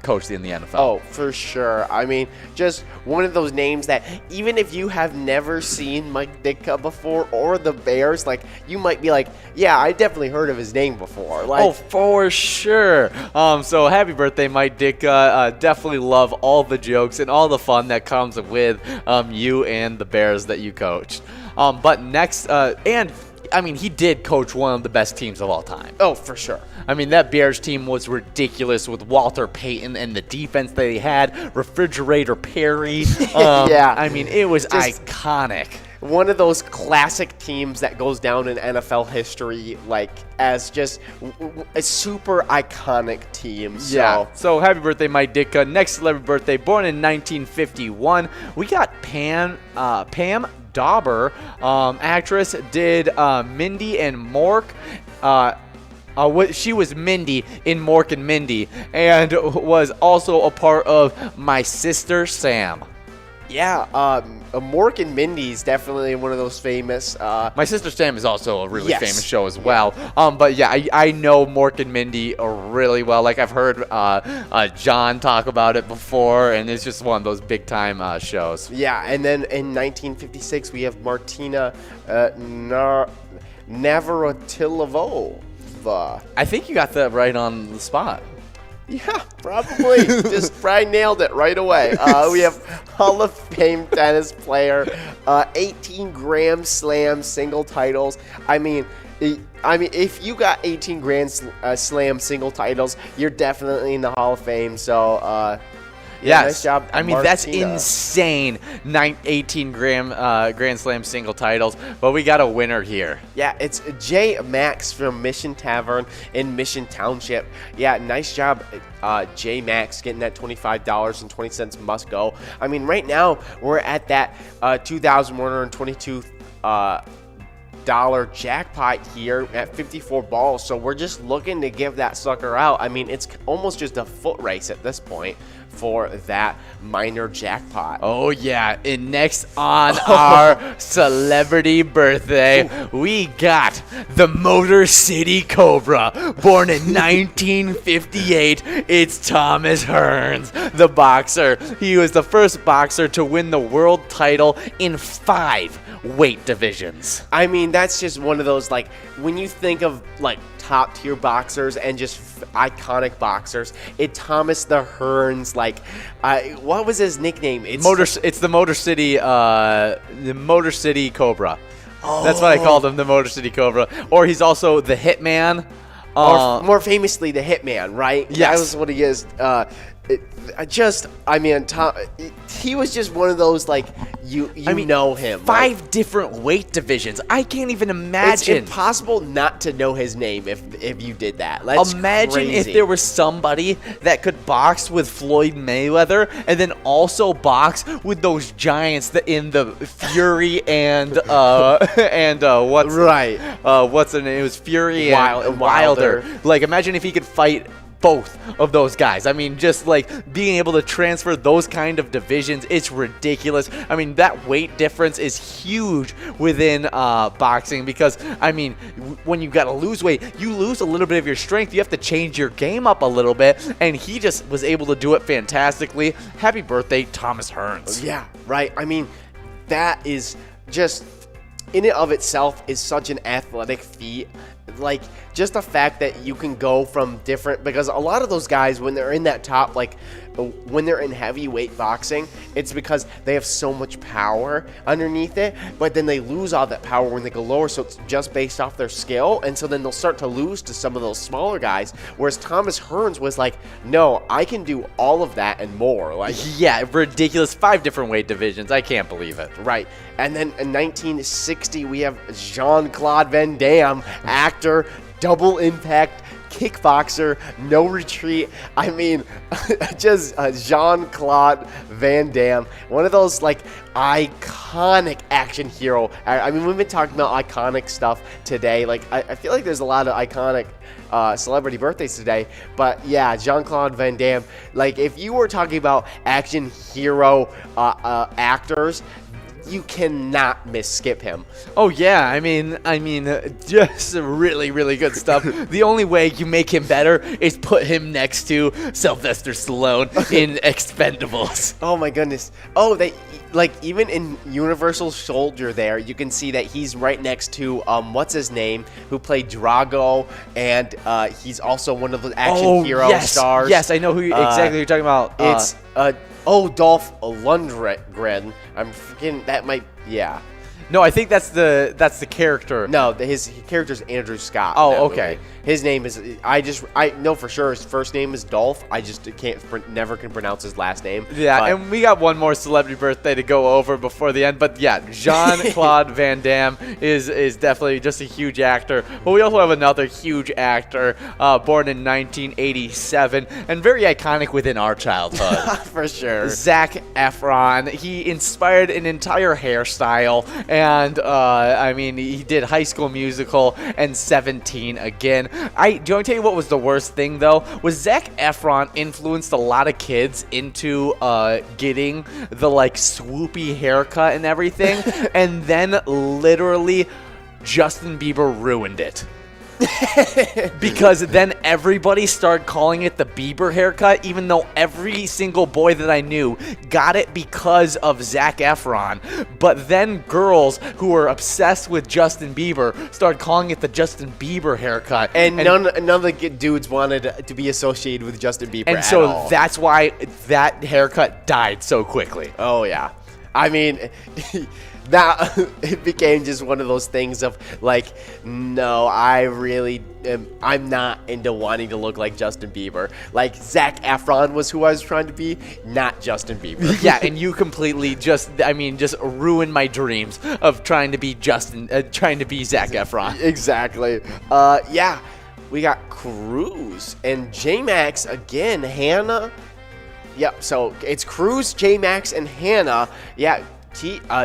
coach in the NFL. Oh, for sure. I mean, just one of those names that even if you have never seen Mike Ditka before or the Bears, like, you might be like, yeah, I definitely heard of his name before. Like, oh, for sure. So happy birthday, Mike Ditka. Definitely love all the jokes and all the fun that comes with you and the Bears that you coached. But next, and I mean, he did coach one of the best teams of all time. oh, for sure. I mean, that Bears team was ridiculous with Walter Payton and the defense they had, Refrigerator Perry. Yeah. I mean, it was Just- iconic. One of those classic teams that goes down in NFL history, like, as just a super iconic team. So. Yeah. So happy birthday, Mike Ditka. Next celebrity birthday, born in 1951. We got Pam Dauber, actress, did Mindy and Mork. She was Mindy in Mork and Mindy, and was also a part of My Sister Sam. Yeah, Mork and Mindy's definitely one of those famous. My Sister Sam is also a really Yes. famous show as well. But yeah, I know Mork and Mindy really well. Like, I've heard John talk about it before, and it's just one of those big time shows. Yeah, and then in 1956 we have Martina Navratilova. I think you got that right on the spot. Yeah, probably. Just probably nailed it right away. We have Hall of Fame tennis player, 18 Grand Slam single titles. I mean, if you got 18 Grand Slam single titles, you're definitely in the Hall of Fame. So, yeah, nice job, I mean, that's Martina. insane. 18 Grand Slam single titles, but we got a winner here. Yeah, it's J Max from Mission Tavern in Mission Township. Yeah, nice job, J Max, getting that $25.20 must go. I mean, right now we're at that $2,122 dollar jackpot here at 54 balls. So we're just looking to give that sucker out. I mean, it's almost just a foot race at this point for that minor jackpot. Oh yeah, and next on our celebrity birthday, we got the Motor City Cobra, born in 1958. It's Thomas Hearns, the boxer. He was the first boxer to win the world title in 5 weight divisions. I mean, that's just one of those, like, when you think of like top tier boxers and just iconic boxers, Thomas the Hearns, like, what was his nickname? It's the Motor City Cobra. Oh. That's what I called him, the Motor City Cobra. Or he's also the Hitman. Or more famously, the Hitman, right? Yes. That was what he is. He was just one of those, like, you know him. 5 different weight divisions. I can't even imagine. It's impossible not to know his name if you did that. That's Imagine crazy. if there was somebody that could box with Floyd Mayweather and then also box with those giants in the Fury and what's right. What's the name? It was Fury and Wilder. Like, imagine if he could fight both of those guys. I mean, just like being able to transfer those kind of divisions, it's ridiculous. I mean, that weight difference is huge within boxing because, I mean, when you got to lose weight, you lose a little bit of your strength. You have to change your game up a little bit, and he just was able to do it fantastically. Happy birthday, Thomas Hearns. Yeah, right. I mean, that is just, in and of itself, is such an athletic feat. Like, just the fact that you can go from different, because a lot of those guys, when they're in that top, like, when they're in heavyweight boxing, it's because they have so much power underneath it, but then they lose all that power when they go lower, so it's just based off their skill, and so then they'll start to lose to some of those smaller guys, whereas Thomas Hearns was like, no, I can do all of that and more. Like, yeah, ridiculous. 5 different weight divisions. I can't believe it. right. And then in 1960, we have Jean-Claude Van Damme, actor, double impact kickboxer, no retreat. I mean, just Jean-Claude Van Damme, one of those like iconic action hero. I mean, we've been talking about iconic stuff today. Like, I feel like there's a lot of iconic celebrity birthdays today, but yeah, Jean-Claude Van Damme. Like, if you were talking about action hero actors, you cannot skip him. Oh yeah, I mean, just really, really good stuff. The only way you make him better is put him next to Sylvester Stallone in Expendables. Oh my goodness. Oh, they like even in Universal Soldier there, you can see that he's right next to what's his name, who played Drago, and he's also one of the action hero stars. Yes, I know exactly who you're talking about. It's Dolph Lundgren. I'm forgetting that might No, I think that's the character. No, his character's Andrew Scott. Oh, okay. Movie. His name is I know for sure his first name is Dolph. I just never can pronounce his last name. Yeah, and we got one more celebrity birthday to go over before the end. But yeah, Jean-Claude Van Damme is definitely just a huge actor. But we also have another huge actor, born in 1987 and very iconic within our childhood. For sure. Zac Efron. He inspired an entire hairstyle. And, I mean, he did High School Musical and 17 again. Do you want to tell you what was the worst thing, though? Was Zac Efron influenced a lot of kids into getting the, like, swoopy haircut and everything. And then, literally, Justin Bieber ruined it. Because then everybody started calling it the Bieber haircut, even though every single boy that I knew got it because of Zac Efron. But then girls who were obsessed with Justin Bieber started calling it the Justin Bieber haircut. And none of the dudes wanted to be associated with Justin Bieber and so that's why that haircut died so quickly. Oh, yeah. I mean... That it became just one of those things of like, no, I'm not into wanting to look like Justin Bieber. Like Zac Efron was who I was trying to be, not Justin Bieber. Yeah, and you completely just ruined my dreams of trying to be Zac Efron. Exactly. Yeah, we got Cruz and J-Max again. Hannah. Yep. So it's Cruz, J-Max, and Hannah. Yeah.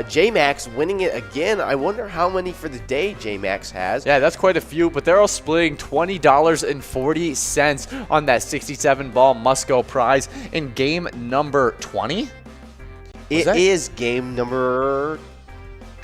J-Max winning it again. I wonder how many for the day J-Max has. Yeah, that's quite a few, but they're all splitting $20.40 on that 67-ball must-go prize in game number 20? It is game number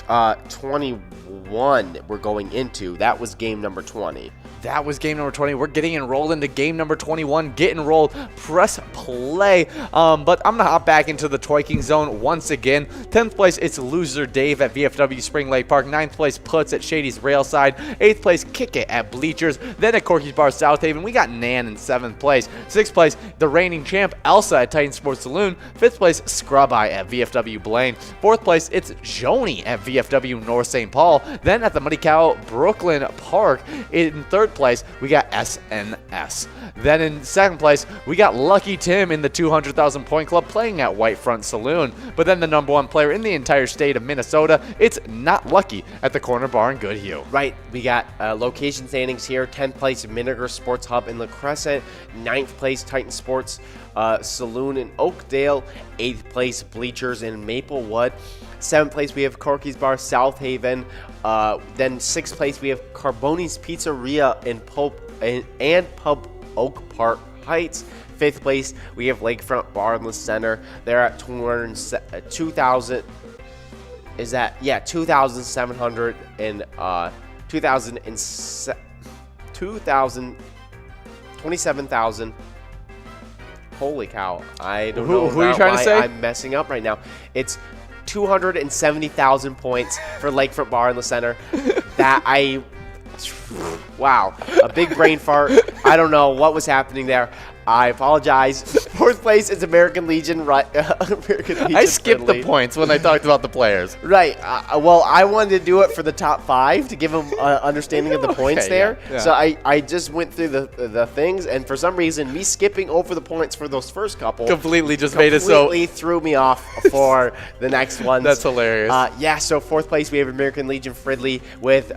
21 we're going into. That was game number 20. That was game number 20. We're getting enrolled into game number 21. Get enrolled. Press play. But I'm going to hop back into the Toy King zone once again. 10th place, it's Loser Dave at VFW Spring Lake Park. 9th place, Puts at Shady's Railside. 8th place, Kick It at Bleachers. Then at Corky's Bar South Haven, we got Nan in 7th place. 6th place, the reigning champ, Elsa at Titan Sports Saloon. 5th place, Scrub Eye at VFW Blaine. 4th place, it's Joni at VFW North St. Paul. Then at the Muddy Cow Brooklyn Park. In 3rd place, we got SNS. Then in 2nd place, we got Lucky Tim in the 200,000 point club playing at Whitefront Saloon. But then the number 1 player in the entire state of Minnesota, it's Not Lucky at the Corner Bar in Goodhue. Right, we got location standings here. 10th place, Vinegar Sports Hub in La Crescent. 9th place, Titan Sports Saloon in Oakdale. 8th place, Bleachers in Maplewood. 7th place, we have Corky's Bar South Haven. Then 6th place, we have Carboni's Pizzeria in Pub Oak Park Heights. 5th place, we have Lakefront Bar in the Center. They're at 2,000. Is that 2,700 and 27,000. Holy cow! I don't know who are you trying to say? I'm messing up right now. It's 270,000 points for Lakefront Bar in the Center. Wow, a big brain fart. I don't know what was happening there. I apologize. Fourth place is American Legion. American Legion I skipped friendly. the points when I talked about the players. Right. Well, I wanted to do it for the top 5 to give them an understanding of the points Okay, there. yeah. So I just went through the things, and for some reason, me skipping over the points for those first couple Completely just made it so. completely threw me off for the next ones. That's hilarious. Yeah, so fourth place, we have American Legion Fridley with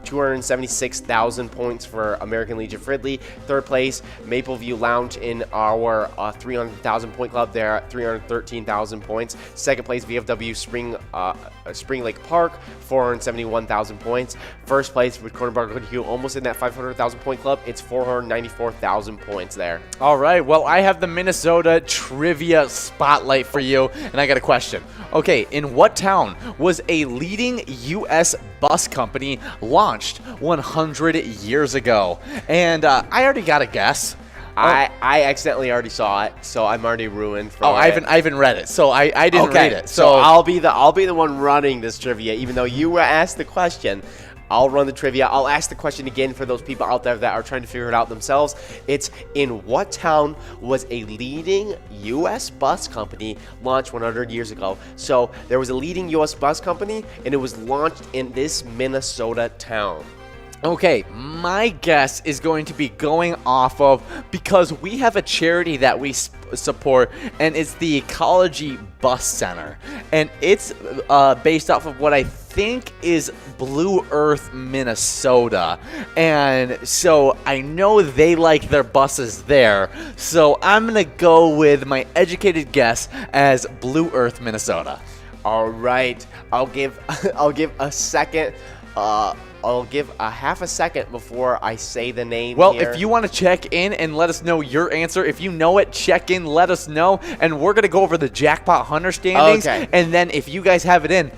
276,000 points for American Legion Fridley. Third place, Mapleview Lounge in our 300,000 point club. They're at 313,000 points. Second place, VFW Spring Lake Park, 471,000 points. First place with Cornerbar Goodhue, almost in that 500,000 point club. It's 494,000 points there. All right, well, I have the Minnesota trivia spotlight for you, and I got a question. Okay, in what town was a leading U.S. bus company launched 100 years ago? And I already got a guess. I accidentally already saw it, so I'm already ruined for I it. haven't read it, so I didn't read it. So I'll be the one running this trivia, even though you were asked the question. I'll run the trivia. I'll ask the question again for those people out there that are trying to figure it out themselves. It's in what town was a leading U.S. bus company launched 100 years ago? So there was a leading U.S. bus company, and it was launched in this Minnesota town. Okay, my guess is going to be going off of, because we have a charity that we support, and it's the Ecology Bus Center, and it's based off of what I think is Blue Earth, Minnesota, and so I know they like their buses there, so I'm gonna go with my educated guess as Blue Earth, Minnesota. All right, I'll give a second. I'll give a half a second before I say the name. Well, here. if you want to check in and let us know your answer, if you know it, check in, let us know, and we're going to go over the Jackpot Hunter standings, Okay. and then if you guys have it in,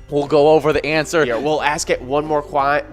we'll go over the answer. Here, we'll ask it one more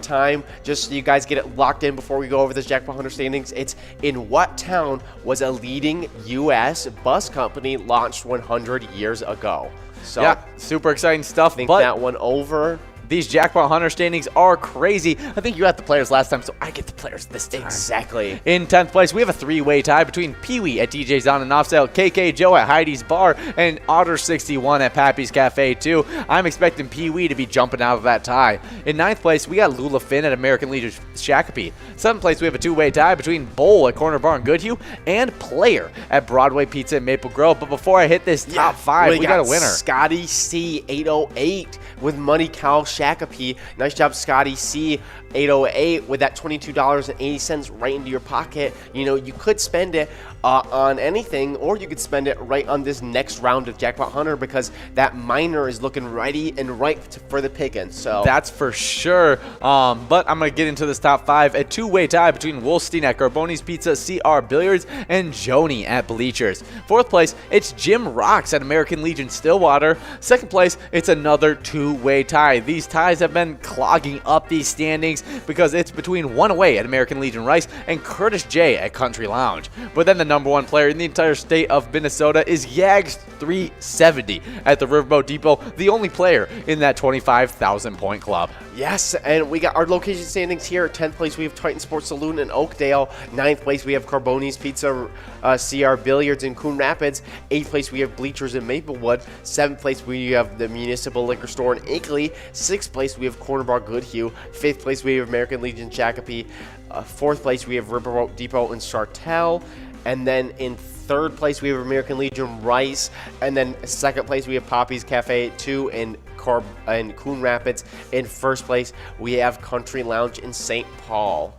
time, just so you guys get it locked in before we go over this Jackpot Hunter standings. It's in what town was a leading U.S. bus company launched 100 years ago? So Yeah, super exciting stuff, think but that one over. these Jackpot Hunter standings are crazy. I think you had the players last time, so I get the players this time. Exactly. In 10th place, we have a 3-way tie between Pee-wee at DJ's On and Off Sale, KK Joe at Heidi's Bar, and Otter61 at Pappy's Cafe 2. I'm expecting Pee-wee to be jumping out of that tie. In 9th place, we got Lula Finn at American Legion Shakopee. 7th place, we have a 2-way tie between Bowl at Corner Bar and Goodhue and Player at Broadway Pizza and Maple Grove. But before I hit this top 5, we got a winner. Scotty C 808 with Money Cow Shakopee. Nice job, Scotty C 808, with that $22.80 right into your pocket. You know, you could spend it on anything, or you could spend it right on this next round of Jackpot Hunter, because that miner is looking ready and ripe for the picking. So that's for sure. But I'm going to get into this top 5. A 2-way tie between Wolstein at Carboni's Pizza, CR Billiards, and Joni at Bleachers. 4th place, it's Jim Rocks at American Legion Stillwater. 2nd place, it's another 2-way tie. These ties have been clogging up these standings because it's between One Away at American Legion Rice and Curtis J at Country Lounge. But then the number 1 player in the entire state of Minnesota is Yags 370 at the Riverboat Depot, the only player in that 25,000 point club. yes, and we got our location standings here. 10th place, we have Titan Sports Saloon in Oakdale. 9th place, we have Carboni's Pizza, CR Billiards in Coon Rapids. 8th place, we have Bleachers in Maplewood. 7th place, we have the Municipal Liquor Store in Akeley. 6th place, we have Corner Bar Goodhue. 5th place, we have American Legion Shakopee. 4th place, we have Riverboat Depot in Sartell. And then in 3rd place, we have American Legion Rice. And then 2nd place, we have Poppy's Cafe 2 in Coon Rapids. In 1st place, we have Country Lounge in St. Paul.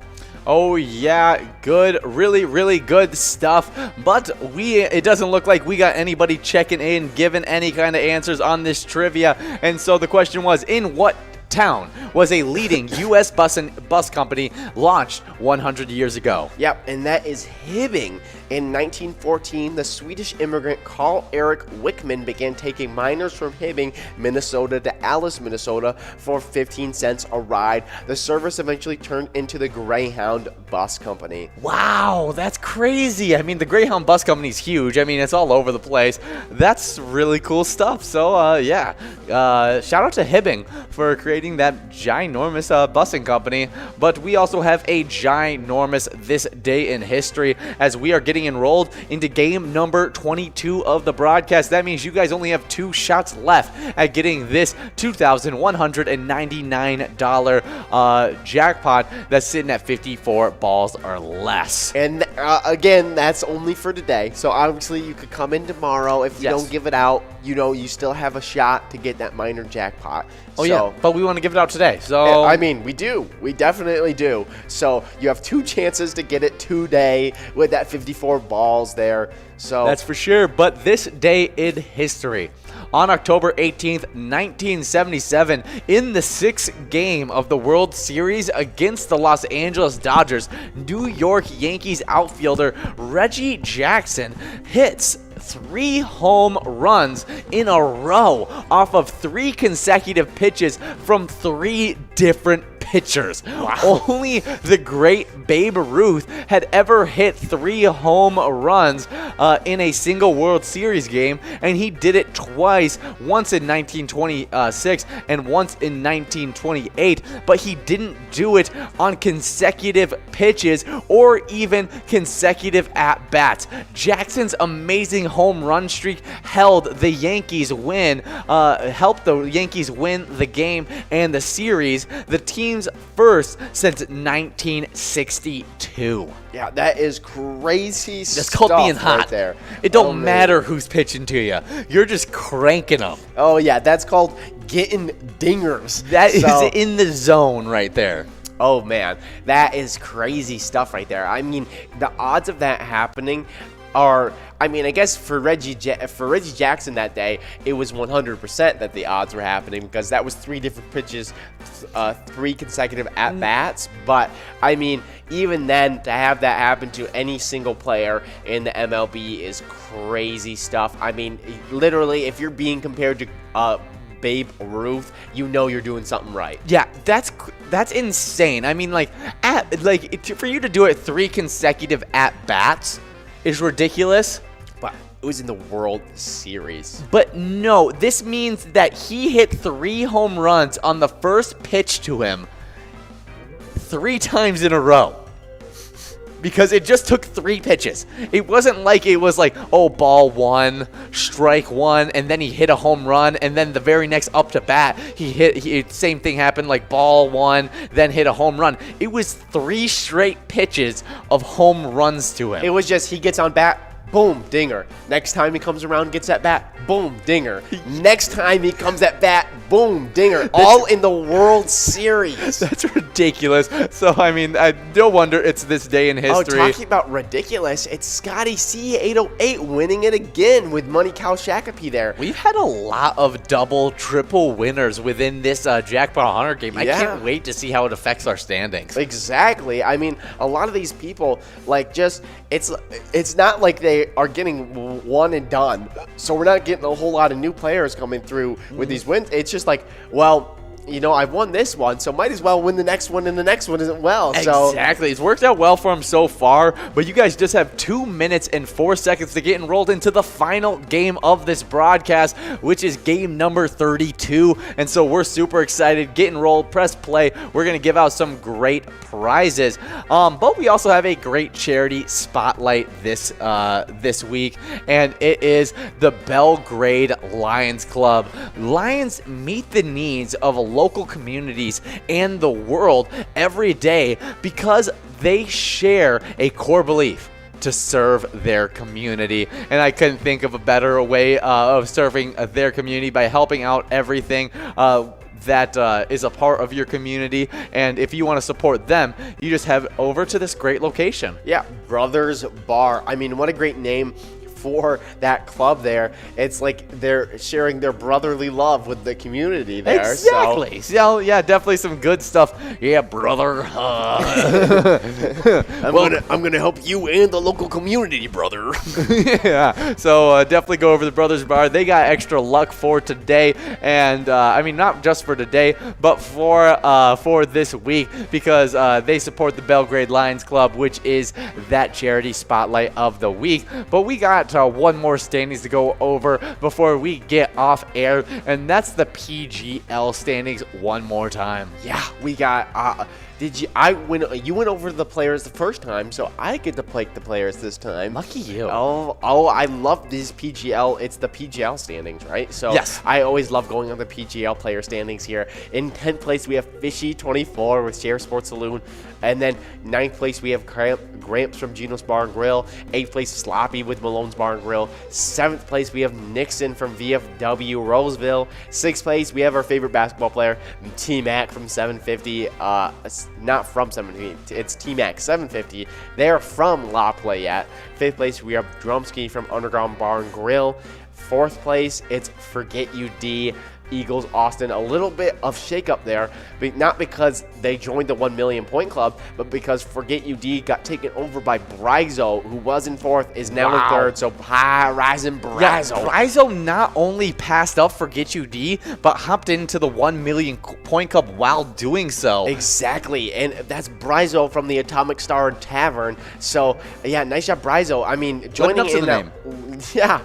Oh yeah, good, really, really good stuff. But it doesn't look like we got anybody checking in, giving any kind of answers on this trivia. And so the question was, in what town was a leading U.S. bus company launched 100 years ago? Yep, and that is Hibbing. In 1914, the Swedish immigrant Carl Eric Wickman began taking miners from Hibbing, Minnesota to Alice, Minnesota for 15 cents a ride. The service eventually turned into the Greyhound Bus Company. Wow, that's crazy. I mean, the Greyhound Bus Company is huge. I mean, it's all over the place. That's really cool stuff. So, yeah, shout out to Hibbing for creating operating that ginormous busing company. But we also have a ginormous this day in history as we are getting enrolled into game number 22 of the broadcast. That means you guys only have 2 shots left at getting this $2,199 jackpot that's sitting at 54 balls or less. And again, that's only for today. So obviously you could come in tomorrow. If you don't give it out, you still have a shot to get that minor jackpot. Oh, yeah, but we want to give it out today. So I mean, we do. We definitely do. So you have 2 chances to get it today with that 54 balls there. So that's for sure. But this day in history, on October 18th, 1977, in the 6th game of the World Series against the Los Angeles Dodgers, New York Yankees outfielder Reggie Jackson hits 3 home runs in a row off of 3 consecutive pitches from 3 different pitchers. Wow. Only the great Babe Ruth had ever hit 3 home runs in a single World Series game, and he did it twice, once in 1926 and once in 1928, but he didn't do it on consecutive pitches or even consecutive at-bats. Jackson's amazing home run streak helped the Yankees win the game and the series, the team's first since 1962. Yeah, that is crazy stuff. That's called being hot. Right there. It don't matter who's pitching to you. You're just cranking them. Oh, yeah, that's called getting dingers. That is in the zone right there. Oh, man, that is crazy stuff right there. I mean, the odds of that happening are, I mean, I guess for Reggie Jackson that day, it was 100% that the odds were happening because that was 3 different pitches, 3 consecutive at-bats. But, I mean, even then, to have that happen to any single player in the MLB is crazy stuff. I mean, literally, if you're being compared to Babe Ruth, you're doing something right. Yeah, that's insane. I mean, for you to do it 3 consecutive at-bats is ridiculous. But it was in the World Series. But no, this means that he hit 3 home runs on the first pitch to him 3 times in a row. Because it just took 3 pitches. It wasn't like it was like, ball 1, strike 1, and then he hit a home run, and then the very next up to bat, same thing happened, like ball 1, then hit a home run. It was 3 straight pitches of home runs to him. It was just, he gets on bat, boom, dinger. Next time he comes around, gets at bat, boom, dinger. Next time he comes at bat, boom, dinger. All in the World Series. That's ridiculous. So, I mean, no wonder it's this day in history. Oh, talking about ridiculous, it's Scotty C808 winning it again with Money Cow Shakopee there. We've had a lot of double, triple winners within this Jackpot Hunter game. I can't wait to see how it affects our standings. Exactly. I mean, a lot of these people, it's not like they are getting one and done. So we're not getting a whole lot of new players coming through with these wins. It's just like, well, I've won this one, so might as well win the next one, and the next one isn't well. So exactly. It's worked out well for him so far, but you guys just have 2 minutes and 4 seconds to get enrolled into the final game of this broadcast, which is game number 32. And so we're super excited. Get enrolled, press play. We're going to give out some great prizes. But we also have a great charity spotlight this week, and it is the Belgrade Lions Club. Lions meet the needs of local communities and the world every day because they share a core belief to serve their community. And I couldn't think of a better way of serving their community by helping out everything that is a part of your community. And if you want to support them, you just head over to this great location. Yeah, Brothers Bar. I mean, what a great name for that club there. It's like they're sharing their brotherly love with the community there. Exactly. So yeah, definitely some good stuff. Yeah, brother. I'm gonna help you and the local community, brother. Yeah. So definitely go over to the Brothers Bar. They got extra luck for today, and I mean not just for today, but for this week, because they support the Belgrade Lions Club, which is that charity spotlight of the week. But we got got one more standings to go over before we get off air, and that's the PGL standings one more time. Yeah, we got. You went over the players the first time, so I get to play the players this time. Lucky you. Oh, I love this PGL. It's the PGL standings, right? So yes. I always love going on the PGL player standings here. In 10th place, we have Fishy24 with Share Sports Saloon. And then 9th place, we have Gramps from Gino's Bar and Grill. 8th place, Sloppy with Malone's Bar and Grill. 7th place, we have Nixon from VFW Roseville. 6th place, we have our favorite basketball player, T-Mac from 750. Not from 750, it's T-Mac 750. They're from La Playette. 5th place, we have Drumski from Underground Bar and Grill. 4th place, it's Forget You D, Eagles Austin. A little bit of shakeup there, but not because they joined the 1 million point club, but because Forget You D got taken over by Bryzo, who was in 4th, is now in 3rd. So rising Bryzo. Yeah, Bryzo not only passed up Forget You D, but hopped into the 1 million point club while doing so. Exactly, and that's Bryzo from the Atomic Star Tavern. So yeah, nice job, Bryzo. I mean, joining in that. Yeah.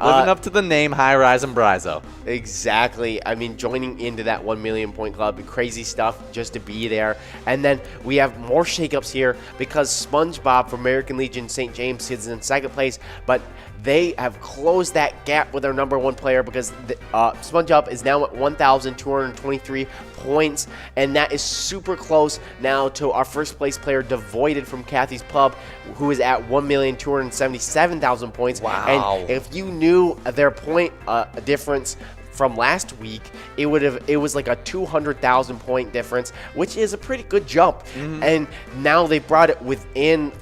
Living up to the name, High Rise and Bryzo. Exactly. I mean, joining into that 1 million point club, crazy stuff just to be there. And then we have more shakeups here because SpongeBob from American Legion St. James is in 2nd place, but they have closed that gap with their number 1 player because SpongeBob is now at 1,223 points, and that is super close now to our first place player, Devoided from Kathy's Pub, who is at 1,277,000 points. Wow. And if you knew their point difference from last week, it was like a 200,000 point difference, which is a pretty good jump. And now they brought it within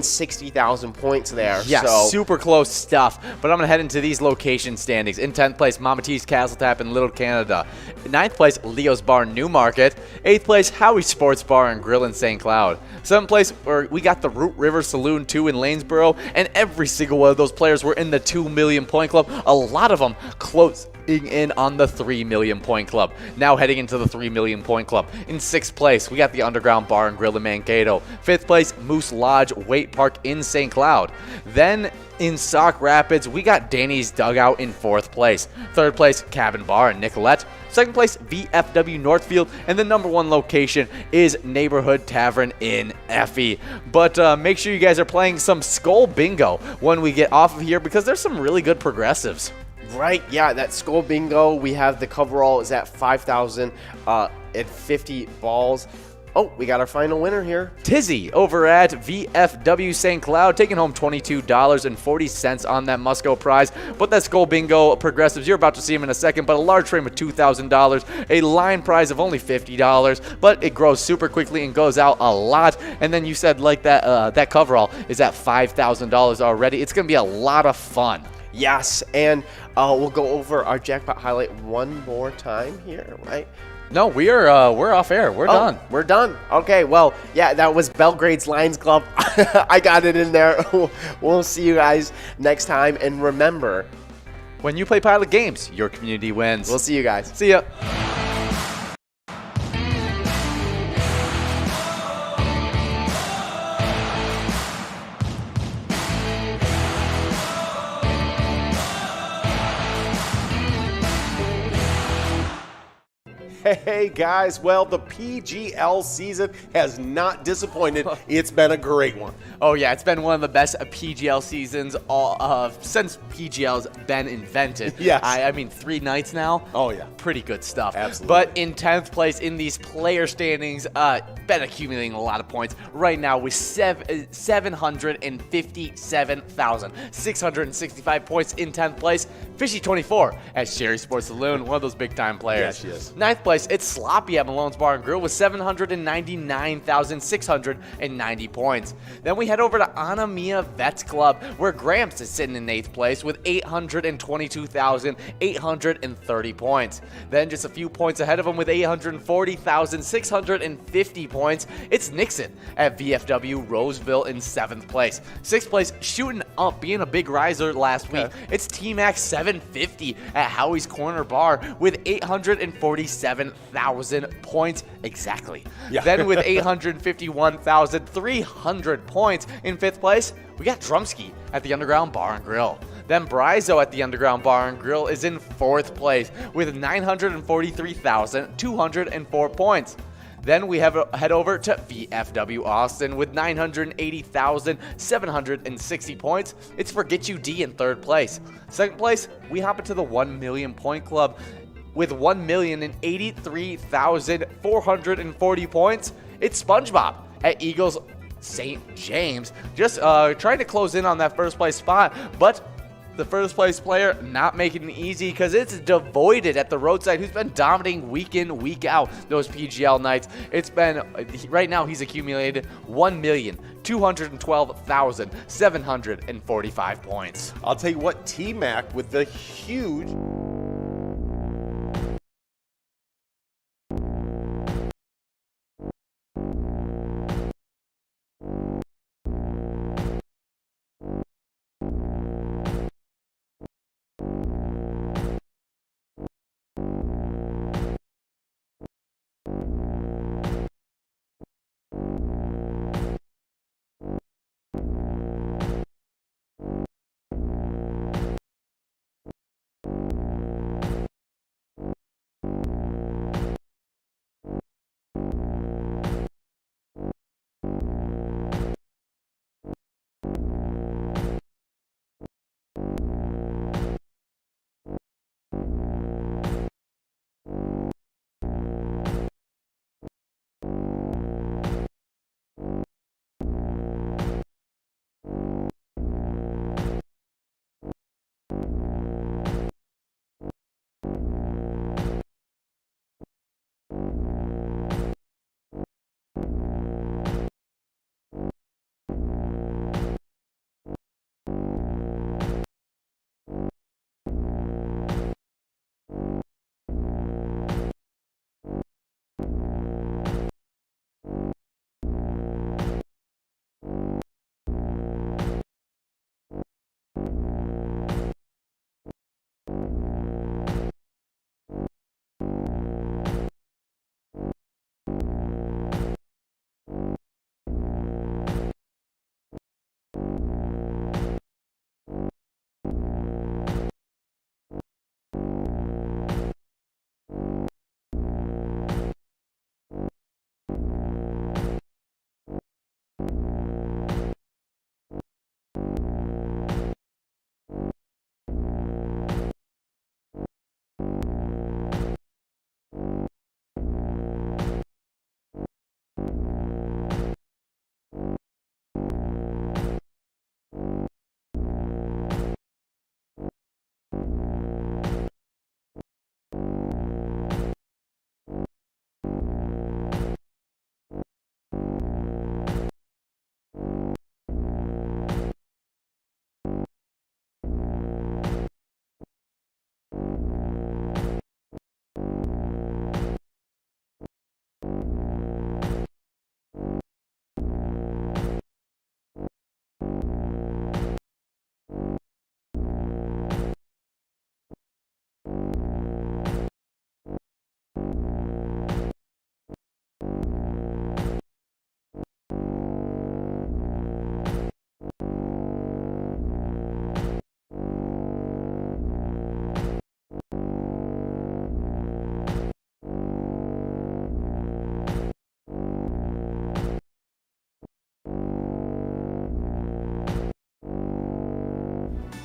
60,000 points there. Yeah, so super close stuff. But I'm going to head into these location standings. In 10th place, Mama T's Castle Tap in Little Canada. 9th place, Leo's Bar Newmarket. 8th place, Howie's Sports Bar and Grill in St. Cloud. 7th place, we got the Root River Saloon 2 in Lanesboro, and every single one of those players were in the 2 million point club. A lot of them close in on the 3 million point club. Now heading into the 3 million point club. In 6th place, we got the Underground Bar and Grill in Mankato. 5th place, Moose Lodge Wait Park in St. Cloud. Then in Sauk Rapids, we got Danny's Dugout in 4th place. 3rd place, Cabin Bar in Nicolette. 2nd place, VFW Northfield, and the number 1 location is Neighborhood Tavern in Effie. But make sure you guys are playing some Skull Bingo when we get off of here, because there's some really good progressives. Right, yeah, that Skull Bingo, we have the coverall is at 5,050 balls. Oh, we got our final winner here. Tizzy over at VFW St. Cloud, taking home $22.40 on that Musco prize. But that Skull Bingo progressives, you're about to see them in a second, but a large frame of $2,000, a line prize of only $50, but it grows super quickly and goes out a lot. And then you said like that coverall is at $5,000 already. It's going to be a lot of fun. Yes, and we'll go over our jackpot highlight one more time here, right? No, we're off air. We're done. We're done. Okay, well, yeah, that was Belgrade's Lions Club. I got it in there. We'll see you guys next time. And remember, when you play Pilot games, your community wins. We'll see you guys. See ya. Hey guys, well, the PGL season has not disappointed. It's been a great one. Oh yeah, it's been one of the best PGL seasons since PGL's been invented. Yes. I mean, 3 nights now. Oh yeah. Pretty good stuff. Absolutely. But in 10th place in these player standings, been accumulating a lot of points. Right now with 757,665 points in 10th place. Fishy24 at Sherry Sports Saloon, one of those big time players. Yes, she is. 9th place, it's Sloppy at Malone's Bar and Grill with 799,690 points. Then we head over to Anamia Vets Club, where Gramps is sitting in 8th place with 822,830 points. Then just a few points ahead of him with 840,650 points, it's Nixon at VFW Roseville in 7th place. 6th place, shooting up, being a big riser last week, it's T-Max 750 at Howie's Corner Bar with 847,000 7,000 points exactly. Yeah. Then with 851,300 points in 5th place, we got Drumski at the Underground Bar and Grill. Then Brizo at the Underground Bar and Grill is in 4th place with 943,204 points. Then we head over to VFW Austin with 980,760 points. It's Forget You D in 3rd place. 2nd place, we hop into the 1 million point club with 1,083,440 points. It's SpongeBob at Eagles St. James, just trying to close in on that 1st place spot, but the 1st place player not making it easy because it's Devoided at the roadside, who's been dominating week in, week out those PGL nights. It's been, right now he's accumulated 1,212,745 points. I'll tell you what, T-Mac with the huge...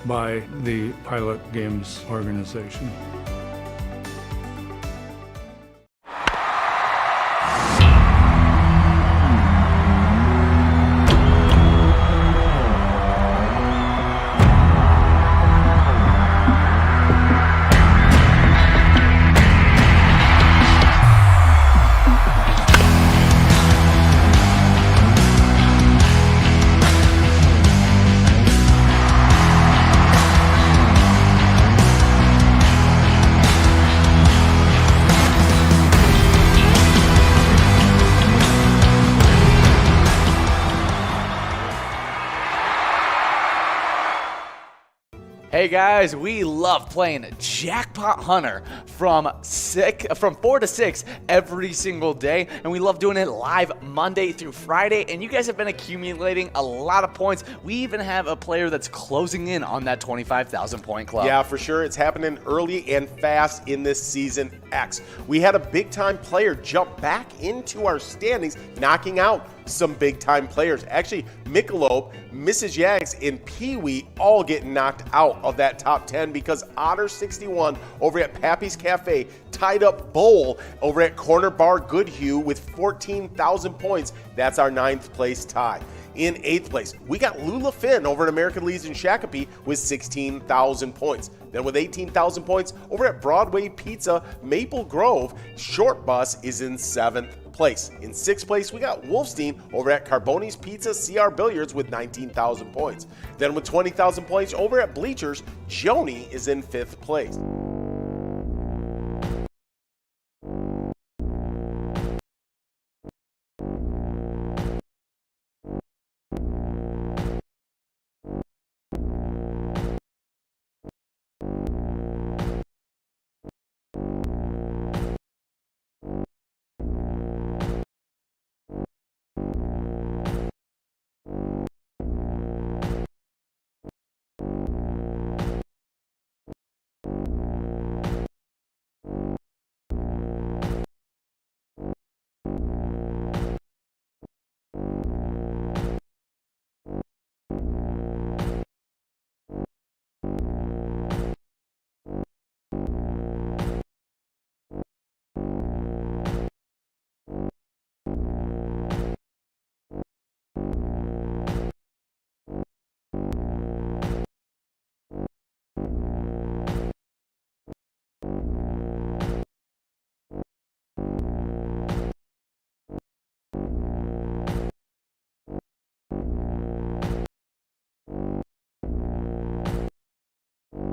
by the Pilot Games organization. Hey guys, we love playing Jackpot Hunter from 4 to 6 every single day, and we love doing it live Monday through Friday, and you guys have been accumulating a lot of points. We even have a player that's closing in on that 25,000 point club. Yeah, for sure. It's happening early and fast in this Season X. We had a big-time player jump back into our standings, knocking out some big-time players. Actually, Michelob, Mrs. Yags, and Pee-wee all getting knocked out of that top 10 because Otter61 over at Pappy's Cafe tied up Bowl over at Corner Bar Goodhue with 14,000 points. That's our 9th place tie. In 8th place, we got Lula Finn over at American Legion Shakopee with 16,000 points. Then with 18,000 points over at Broadway Pizza Maple Grove, Short Bus is in 7th place. In 6th place, we got Wolfstein over at Carboni's Pizza CR Billiards with 19,000 points. Then with 20,000 points over at Bleachers, Joni is in 5th place.